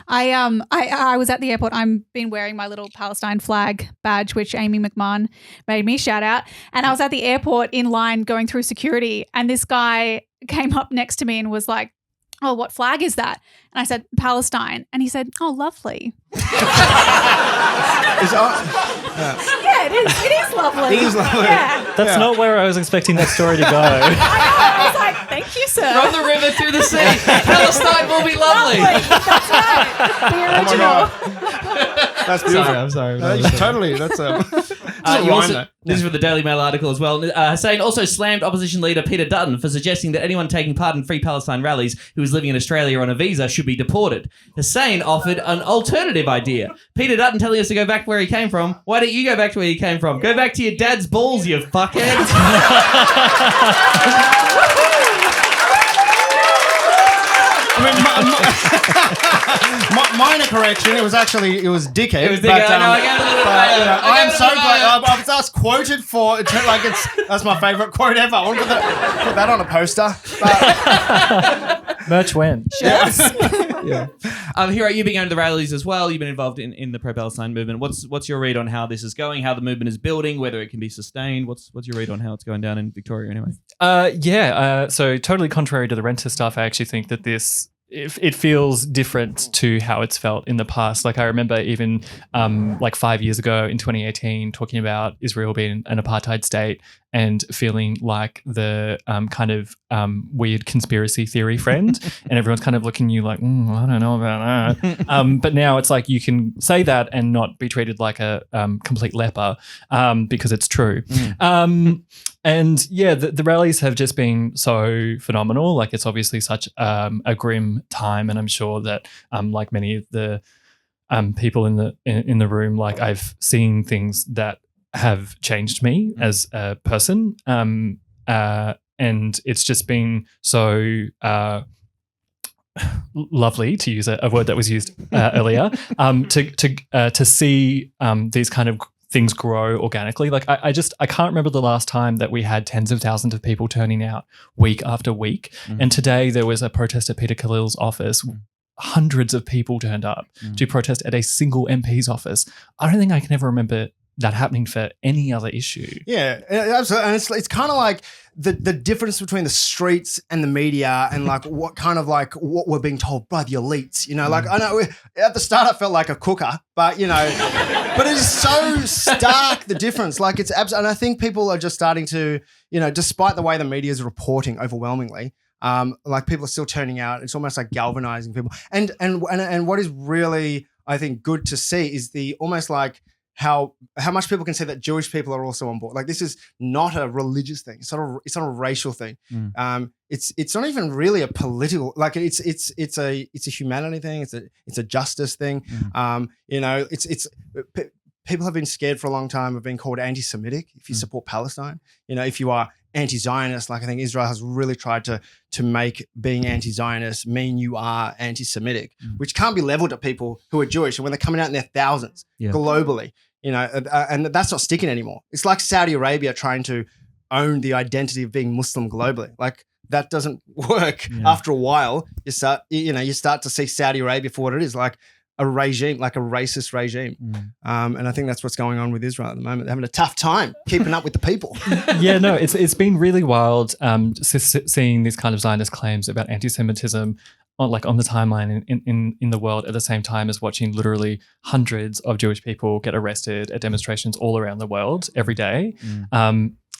I was at the airport. I've been wearing my little Palestine flag badge, which Amy McMahon made me shout out. And I was at the airport in line going through security, and this guy came up next to me and was like, "Oh, what flag is that?" And I said, "Palestine." And he said, "Oh, lovely." Yeah, it is. It is lovely. It is lovely. Yeah. That's not where I was expecting that story to go. I was like, "Thank you, sir." From the river to the sea, Palestine will be lovely. That's right. The original. That's beautiful. I'm sorry. Totally. That's this is from the Daily Mail article as well. Hussain also slammed opposition leader Peter Dutton for suggesting that anyone taking part in Free Palestine rallies who is living in Australia on a visa should be deported. Hussain offered an alternative idea. Peter Dutton telling us to go back where he came from. Why don't you go back to where you came from? Go back to your dad's balls, you fuckhead. Minor correction. It was dickhead. It was dickhead. I am so glad I was quoted for. That's my favourite quote ever. I want to put that on a poster. Merch when? Yes. Yeah. Hiero, you've been going to the rallies as well. You've been involved in the pro-Palestine movement. What's your read on how this is going? How the movement is building? Whether it can be sustained? What's your read on how it's going down in Victoria anyway? So totally contrary to the renter stuff, I actually think that it feels different to how it's felt in the past. Like I remember even 5 years ago in 2018 talking about Israel being an apartheid state and feeling like the kind of weird conspiracy theory friend, and everyone's kind of looking at you like, I don't know about that. But now it's like you can say that and not be treated like a complete leper because it's true. And yeah, the rallies have just been so phenomenal. Like it's obviously such a grim time, and I'm sure that like many of the people in the room, like I've seen things that have changed me as a person, and it's just been so lovely, to use a word that was used earlier, to see these kind of things grow organically. Like I can't remember the last time that we had tens of thousands of people turning out week after week. And today there was a protest at Peter Khalil's office. Hundreds of people turned up to protest at a single MP's office. I don't think I can ever remember that happening for any other issue. Yeah, absolutely. And it's kind of like the difference between the streets and the media, and like what we're being told by the elites. You know, like I know at the start I felt like a cooker, but but it is so stark, the difference. Like it's absolutely, and I think people are just starting to, despite the way the media is reporting overwhelmingly, like people are still turning out. It's almost like galvanizing people. And what is really, I think, good to see is the almost like how much people can see that Jewish people are also on board. Like this is not a religious thing. It's not a racial thing. It's not even really a political. Like it's a humanity thing. It's a justice thing. People have been scared for a long time of being called anti-Semitic if you support Palestine. If you are anti-Zionist, like I think Israel has really tried to make being anti-Zionist mean you are anti-Semitic, which can't be leveled at people who are Jewish. And when they're coming out in their thousands globally, and that's not sticking anymore. It's like Saudi Arabia trying to own the identity of being Muslim globally. Like that doesn't work. After a while. You start to see Saudi Arabia for what it is, like a regime, like a racist regime. And I think that's what's going on with Israel at the moment. They're having a tough time keeping up with the people. Yeah, no, it's been really wild seeing these kind of Zionist claims about anti-Semitism on the timeline in the world at the same time as watching literally hundreds of Jewish people get arrested at demonstrations all around the world every day.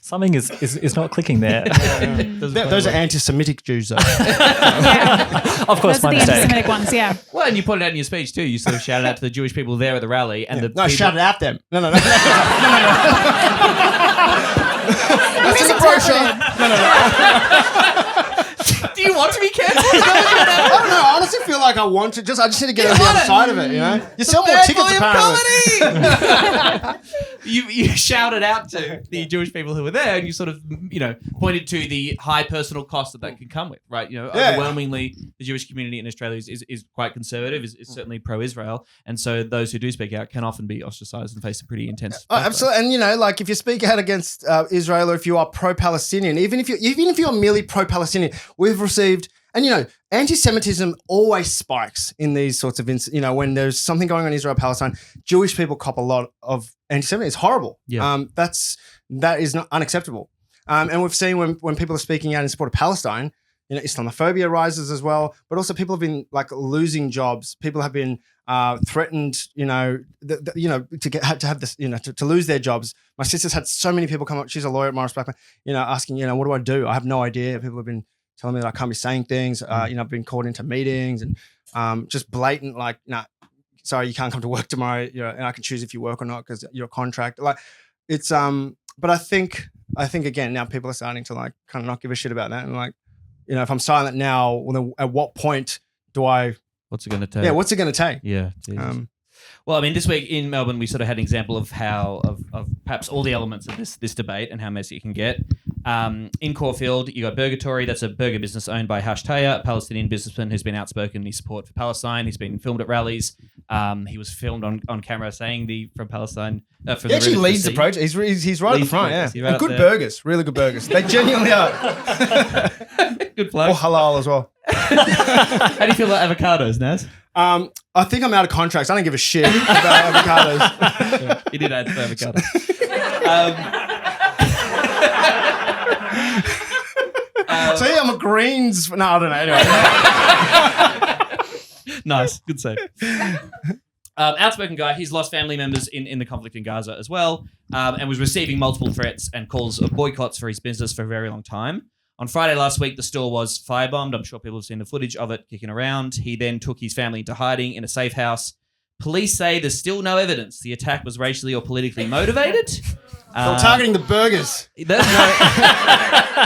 Something is not clicking there. Those are anti-Semitic Jews, though. Of course, those are my the mistake. anti-Semitic ones, yeah. Well, and you pointed out in your speech too. You sort of shouted out to the Jewish people there at the rally, and shouted at them. No. That's in the brochure. No. Do you want to be cancelled? I don't know. I honestly feel like I want to. I just need to get on the other side of it. You sell more tickets apparently. You shouted out to the Jewish people who were there, and you sort of pointed to the high personal cost that can come with, right? Overwhelmingly the Jewish community in Australia is quite conservative, is certainly pro-Israel, and so those who do speak out can often be ostracized and face a pretty intense. Absolutely, and like if you speak out against Israel, or if you are pro-Palestinian, even if you're merely pro-Palestinian, we've received. And, anti-Semitism always spikes in these sorts of, when there's something going on in Israel, Palestine, Jewish people cop a lot of anti-Semitism. It's horrible. Yeah. That is not unacceptable. And we've seen when people are speaking out in support of Palestine, Islamophobia rises as well, but also people have been like losing jobs. People have been threatened, to have this, to lose their jobs. My sister's had so many people come up. She's a lawyer at Morris Blackman, asking, what do I do? I have no idea. People have been telling me that I can't be saying things. I've been called into meetings and just blatant, like, sorry, you can't come to work tomorrow. And I can choose if you work or not because you're a contract. Like, it's but I think again now people are starting to like kind of not give a shit about that, and like, if I'm silent now, well, at what point do I? What's it going to take? Yeah, what's it going to take? Yeah. Well, I mean, this week in Melbourne, we sort of had an example of how of perhaps all the elements of this debate and how messy it can get. In Caulfield, you got Burgatory. That's a burger business owned by Hashtaya, a Palestinian businessman who's been outspoken in his support for Palestine. He's been filmed at rallies. He was filmed on camera saying from Palestine. From He actually the leads the project. He's right at the front, yeah. He's right And good up there. burgers, really good burgers. They genuinely are. Good plug. Or halal as well. How do you feel about avocados, Naz? I think I'm out of contracts. I don't give a shit about avocados. You did add avocado. So yeah, I'm a Greens. No, I don't know. Anyway. Nice. Good save. Outspoken guy. He's lost family members in the conflict in Gaza as well, and was receiving multiple threats and calls of boycotts for his business for a very long time. On Friday last week, the store was firebombed. I'm sure people have seen the footage of it kicking around. He then took his family into hiding in a safe house. Police say there's still no evidence the attack was racially or politically motivated. They're targeting the burgers. That's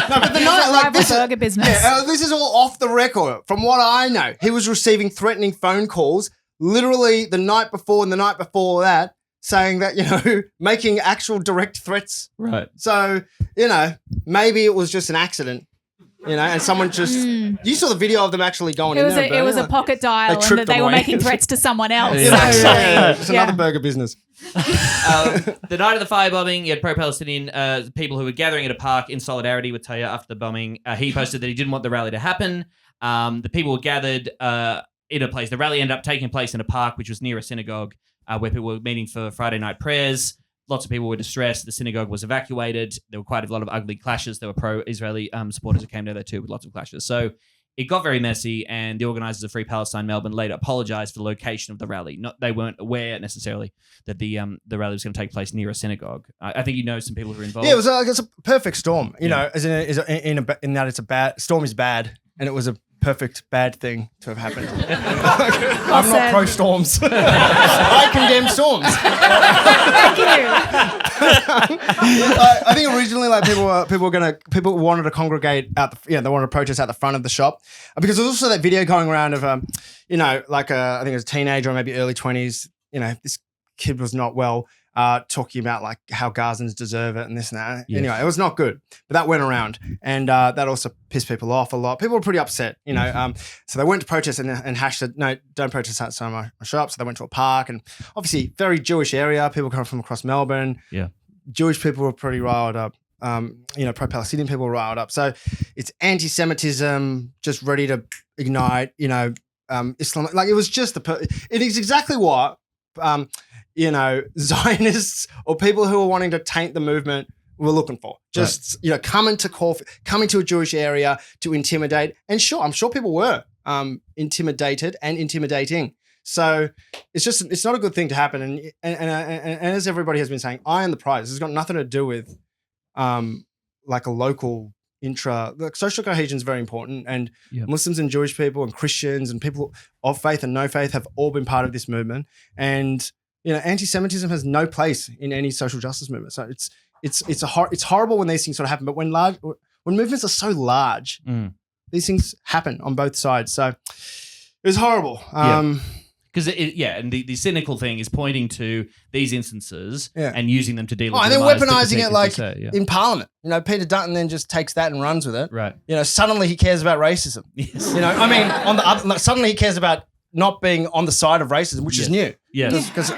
No, but the night, like this burger business. Yeah, this is all off the record. From what I know, he was receiving threatening phone calls literally the night before and the night before that, saying that, making actual direct threats. Right. So, maybe it was just an accident, and someone just... You saw the video of them actually going in there. It was a pocket dial and that they were making threats to someone else. Yeah. It's another burger business. The night of the firebombing, you had pro-Palestinian people who were gathering at a park in solidarity with Taya after the bombing. He posted that he didn't want the rally to happen. The people were gathered in a place. The rally ended up taking place in a park, which was near a synagogue, where people were meeting for Friday night prayers. Lots of people were distressed. The synagogue was evacuated. There were quite a lot of ugly clashes. There were pro-Israeli supporters who came down there too with lots of clashes. So it got very messy, and the organisers of Free Palestine Melbourne later apologised for the location of the rally. They weren't aware necessarily that the rally was going to take place near a synagogue. I think some people who were involved. Yeah, it's a perfect storm. In that it's a bad storm is bad, and it was a perfect bad thing to have happened. I'm not pro storms. I condemn storms. Thank you. I think originally, people wanted to congregate out. They wanted to protest out the front of the shop, because there's also that video going around of I think it was a teenager or maybe early 20s. This kid was not well. Talking about like how Gazans deserve it and this and that. Yes. Anyway, it was not good, but that went around, and that also pissed people off a lot. People were pretty upset, so they went to protest, and Hash said, no, don't protest outside my shop. So they went to a park, and obviously very Jewish area. People come from across Melbourne. Yeah, Jewish people were pretty riled up. Pro-Palestinian people were riled up. So it's anti-Semitism just ready to ignite. Islam. Like it was just it is exactly what. Zionists or people who are wanting to taint the movement were looking for. Just, coming to a Jewish area to intimidate. And sure, I'm sure people were intimidated and intimidating. So it's not a good thing to happen. And as everybody has been saying, eye on the prize. This has got nothing to do with like a local social cohesion is very important, and Muslims and Jewish people and Christians and people of faith and no faith have all been part of this movement. And anti-Semitism has no place in any social justice movement. So it's horrible when these things sort of happen. But when movements are so large, these things happen on both sides. So it's horrible. Because and the cynical thing is pointing to these instances and using them to delegitimize. And then weaponizing it like in Parliament. Peter Dutton then just takes that and runs with it. Right. Suddenly he cares about racism. Yes. Suddenly he cares about not being on the side of racism, which is new. Yes. Because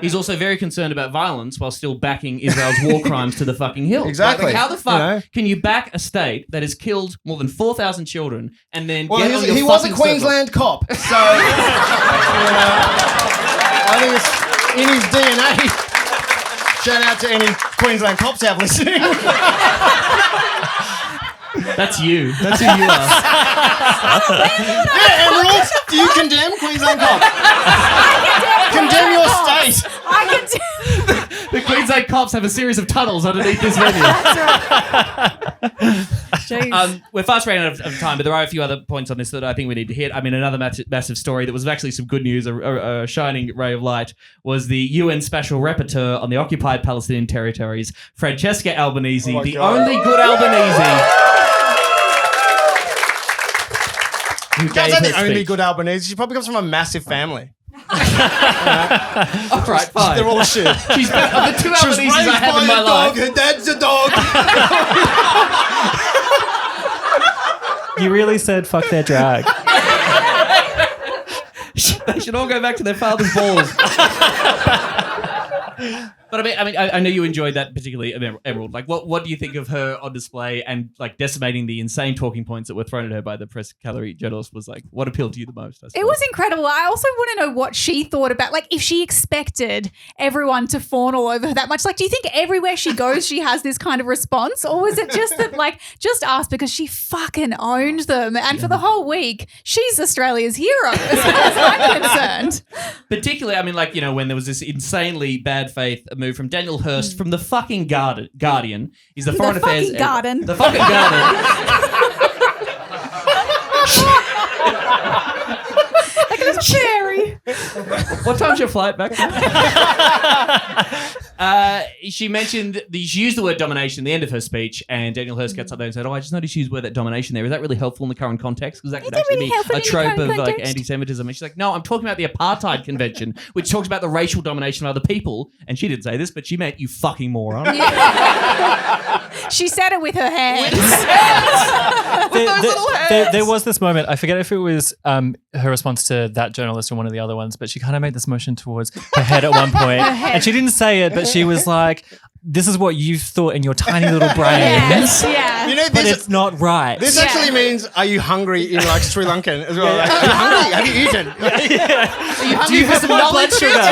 he's also very concerned about violence while still backing Israel's war crimes to the fucking hill. Exactly. Like how the fuck can you back a state that has killed more than 4,000 children and then get on your he was a fucking Queensland cop, so I think it's in his DNA. Shout out to any Queensland cops out listening. That's you. That's who you are. Emerald, do you condemn Queensland cops? Condemn your state. The Queensland cops have a series of tunnels underneath this venue. We're fast running out of time, but there are a few other points on this that I think we need to hit. I mean, another massive story that was actually some good news, a shining ray of light, was the UN Special Rapporteur on the occupied Palestinian territories, Francesca Albanese, the only good Albanese. That's not the only good Albanese. She probably comes from a massive family. All right, fine. They're all shit. She's the two Albaneses I have in my life. Her dad's a dog. You really said fuck their drag. They should all go back to their father's balls. But I know you enjoyed that, particularly Emerald. Like, what do you think of her on display and like decimating the insane talking points that were thrown at her by the press gallery journalist? Was like, what appealed to you the most? It was incredible. I also want to know what she thought about, like, if she expected everyone to fawn all over her that much. Like, do you think everywhere she goes, she has this kind of response, or was it just that, like, just us because she fucking owned them, and for the whole week, she's Australia's hero as far as I'm concerned. Particularly, I mean, like, you know, when there was this insanely bad faith move from Daniel Hurst from the fucking Guardian. He's the Foreign Affairs. The fucking Garden. Like a cherry. What time's your flight back? She mentioned, she used the word domination at the end of her speech, and Daniel Hurst gets up there and said, I just noticed you used the word domination there. Is that really helpful in the current context? Because that could actually be a trope of like anti-Semitism. And she's like, no, I'm talking about the Apartheid Convention, which talks about the racial domination of other people. And she didn't say this, but she meant you fucking moron. She said it with her hands. There was this moment, I forget if it was her response to that journalist or one of the other ones, but she kind of made this motion towards her head at one point. And she didn't say it, but she was like, this is what you thought in your tiny little brain. Yes, yeah. You know, but it's not right. This actually means, are you hungry in like Sri Lankan as well? Like, are you hungry? Have you eaten? Are you hungry for some more blood sugar?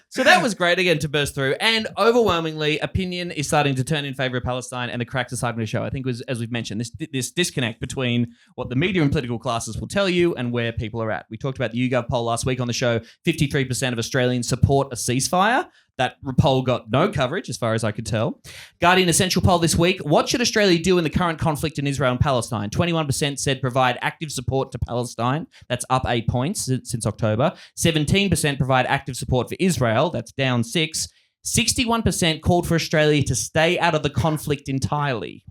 So that was great again to burst through, and overwhelmingly, opinion is starting to turn in favour of Palestine, and the cracks are starting to show. I think, as we've mentioned, this disconnect between what the media and political classes will tell you and where people are at. We talked about the YouGov poll last week on the show. 53% of Australians support a ceasefire. That poll got no coverage, as far as I could tell. Guardian Essential poll this week. What should Australia do in the current conflict in Israel and Palestine? 21% said provide active support to Palestine. That's up 8 points since October. 17% provide active support for Israel. That's down 6. 61% called for Australia to stay out of the conflict entirely.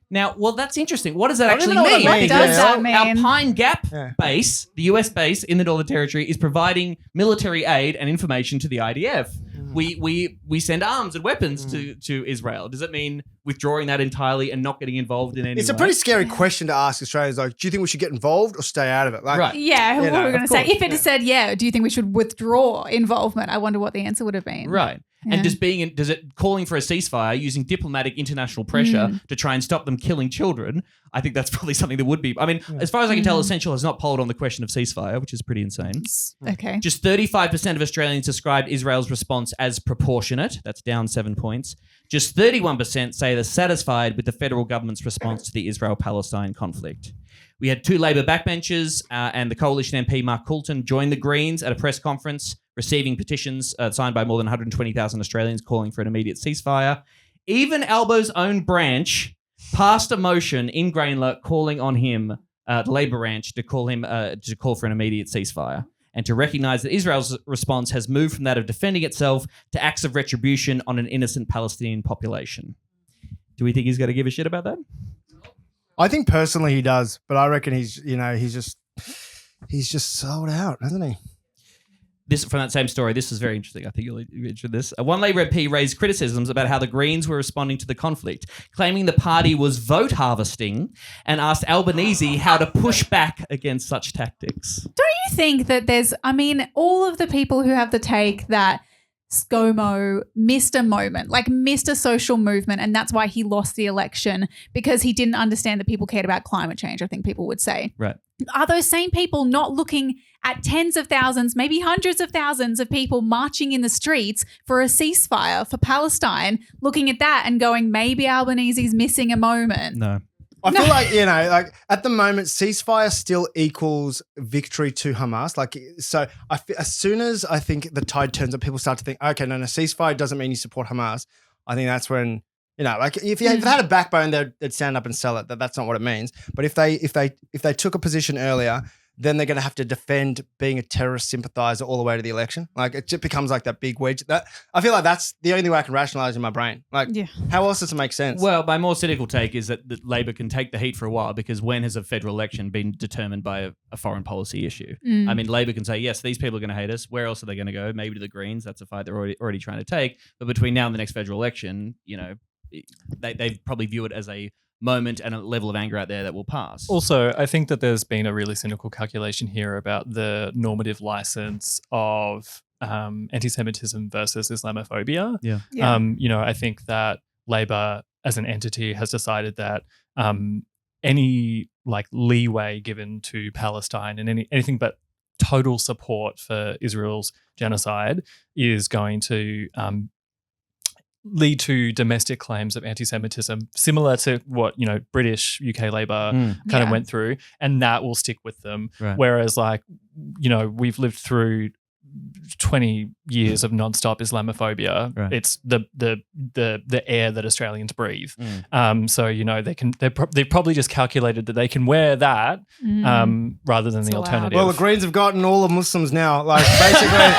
Now, well, that's interesting. What does that actually mean? What does that mean? Our Pine Gap base, the US base in the Northern Territory, is providing military aid and information to the IDF. We send arms and weapons to Israel. Does it mean withdrawing that entirely and not getting involved in any way? It's a pretty scary question to ask Australians. Like, do you think we should get involved or stay out of it? Like, right. Yeah, what were we going to say? If it had said, do you think we should withdraw involvement? I wonder what the answer would have been. Right. Yeah. And does it calling for a ceasefire using diplomatic international pressure to try and stop them killing children? I think that's probably something that would be. I mean, as far as I can tell, Essential has not polled on the question of ceasefire, which is pretty insane. Okay. Just 35% of Australians described Israel's response as proportionate. That's down 7 points. Just 31% say they're satisfied with the federal government's response to the Israel-Palestine conflict. We had 2 Labor backbenchers and the Coalition MP Mark Coulton joined the Greens at a press conference, receiving petitions signed by more than 120,000 Australians calling for an immediate ceasefire. Even Albo's own branch passed a motion in Greenler calling on him, the Labor branch, to call for an immediate ceasefire and to recognise that Israel's response has moved from that of defending itself to acts of retribution on an innocent Palestinian population. Do we think he's going to give a shit about that? I think personally he does, but I reckon he's just sold out, hasn't he? This from that same story. This is very interesting. I think you'll be interested in this. One Labor MP raised criticisms about how the Greens were responding to the conflict, claiming the party was vote harvesting, and asked Albanese how to push back against such tactics. Don't you think that all of the people who have the take that ScoMo missed a moment, like missed a social movement, and that's why he lost the election, because he didn't understand that people cared about climate change, I think people would say. Right. Are those same people not looking at tens of thousands, maybe hundreds of thousands of people marching in the streets for a ceasefire for Palestine, looking at that and going, maybe Albanese's missing a moment? No. I feel like, at the moment, ceasefire still equals victory to Hamas. As soon as I think the tide turns and people start to think, okay, no, ceasefire doesn't mean you support Hamas. I think that's when, if they had a backbone, they'd stand up and sell it. That's not what it means. But if they took a position earlier, then they're going to have to defend being a terrorist sympathizer all the way to the election. Like, it just becomes like that big wedge. I feel like that's the only way I can rationalize in my brain. Like, how else does it make sense? Well, my more cynical take is that Labor can take the heat for a while, because when has a federal election been determined by a foreign policy issue? I mean, Labor can say, yes, these people are going to hate us. Where else are they going to go? Maybe to the Greens. That's a fight they're already trying to take. But between now and the next federal election, they probably view it as a moment and a level of anger out there that will pass. Also, I think that there's been a really cynical calculation here about the normative license of anti-Semitism versus Islamophobia. Yeah. I think that Labor as an entity has decided that any like leeway given to Palestine and anything but total support for Israel's genocide is going to lead to domestic claims of anti-Semitism, similar to what British UK Labor kind of went through, and that will stick with them. Right. Whereas, we've lived through 20 years of non-stop Islamophobia. Right. It's the air that Australians breathe. So they've probably just calculated that they can wear that rather than the alternative. Well, the Greens have gotten all the Muslims now. Like, basically,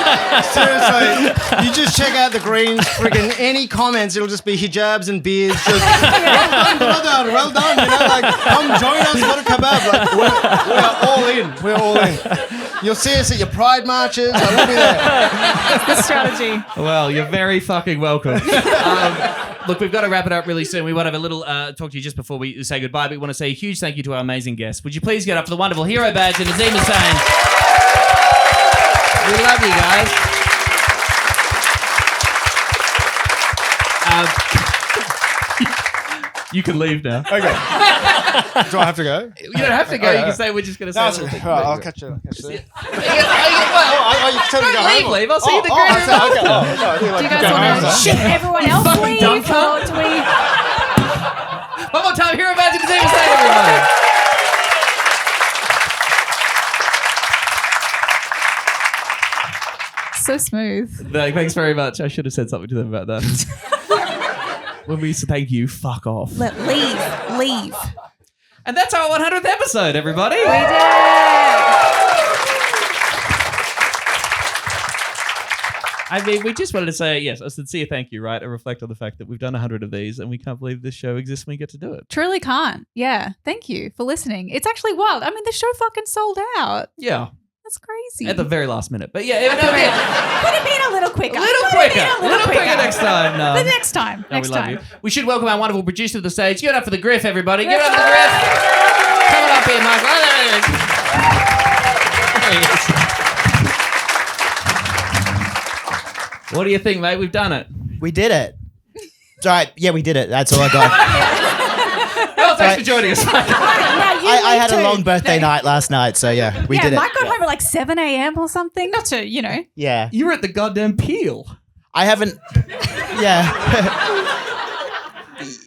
seriously, you just check out the Greens. Friggin' any comments, it'll just be hijabs and beards. Just, well done, brother. Well done. Come join us. What a kebab. Like, we're all in. We're all in. You'll see us at your pride marches. I will be there. That's the strategy. Well, you're very fucking welcome. Look, we've got to wrap it up really soon. We want to have a little talk to you just before we say goodbye, but we want to say a huge thank you to our amazing guests. Would you please get up for the wonderful Hiero Badge and Nazeem Hussain? We love you guys. You can leave now. Okay. Do I have to go? You don't have to go. You can say we're just going to say. No, a little thing. I'll catch you. You tell me to go home. Leave. I'll see you at the Greens. Do you guys want to ship everyone else leave? Or do we... One more time, Hiero Badge and Nazeem Hussain, everybody. So smooth. Thanks very much. I should have said something to them about that. When we say thank you, fuck off. Leave. And that's our 100th episode, everybody. We did. I mean, we just wanted to say, yes, a sincere thank you, right? And reflect on the fact that we've done 100 of these and we can't believe this show exists when we get to do it. Truly can't. Yeah. Thank you for listening. It's actually wild. I mean, the show fucking sold out. Yeah. That's crazy. At the very last minute. But yeah, Could have been a little quicker. A little quicker next time. No. The next time. No, we love you. We should welcome our wonderful producer to the stage. Give it up for the Griff, everybody. Give it up for the Griff. Come on up here, Michael. What do you think, mate? We've done it. We did it. It's all right. Yeah, we did it. That's all I got. Well, thanks for joining us. I had a long birthday night last night, so yeah, we did it. Mike got home at like 7 a.m. or something. Not to, Yeah. You were at the goddamn Peel. I haven't. Yeah.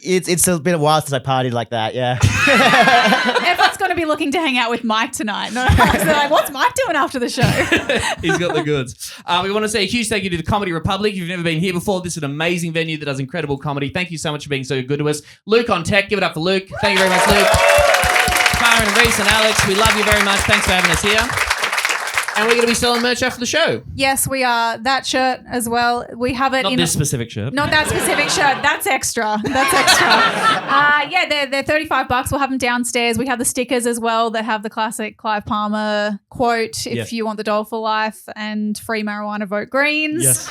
It's been a while since I partied like that. Yeah. Everyone's going to be looking to hang out with Mike tonight. No, they're like, what's Mike doing after the show? He's got the goods. We want to say a huge thank you to the Comedy Republic. If you've never been here before, this is an amazing venue that does incredible comedy. Thank you so much for being so good to us. Luke on tech, give it up for Luke. Thank you very much, Luke. Karen, Reese and Alex, we love you very much. Thanks for having us here. And we're going to be selling merch after the show. Yes, we are. That shirt as well. We have it Not in this specific shirt. Not that specific shirt. That's extra. They're $35. We'll have them downstairs. We have the stickers as well that have the classic Clive Palmer quote, if you want the doll for life, and free marijuana, vote Greens. Yes.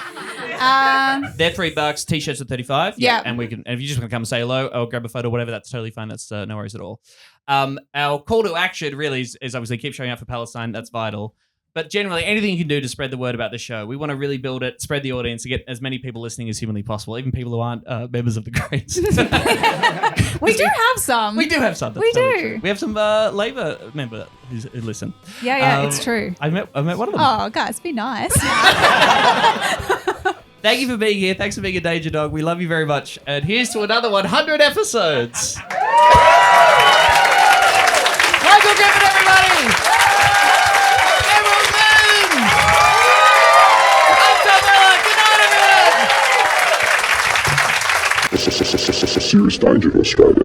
They're $3. T-shirts are $35. Yeah. And if you just want to come and say hello or grab a photo or whatever, that's totally fine. That's no worries at all. Our call to action really is obviously keep showing up for Palestine. That's vital. But generally, anything you can do to spread the word about the show. We want to really build it, spread the audience, to get as many people listening as humanly possible, even people who aren't members of the Greens. We do have some. We do have some. We do. True. We have some Labor members who listen. Yeah, it's true. I met one of them. Oh, guys, be nice. Thank you for being here. Thanks for being a Danger Dog. We love you very much. And here's to another 100 episodes. Michael Griffin, everybody! Serious danger to Australia.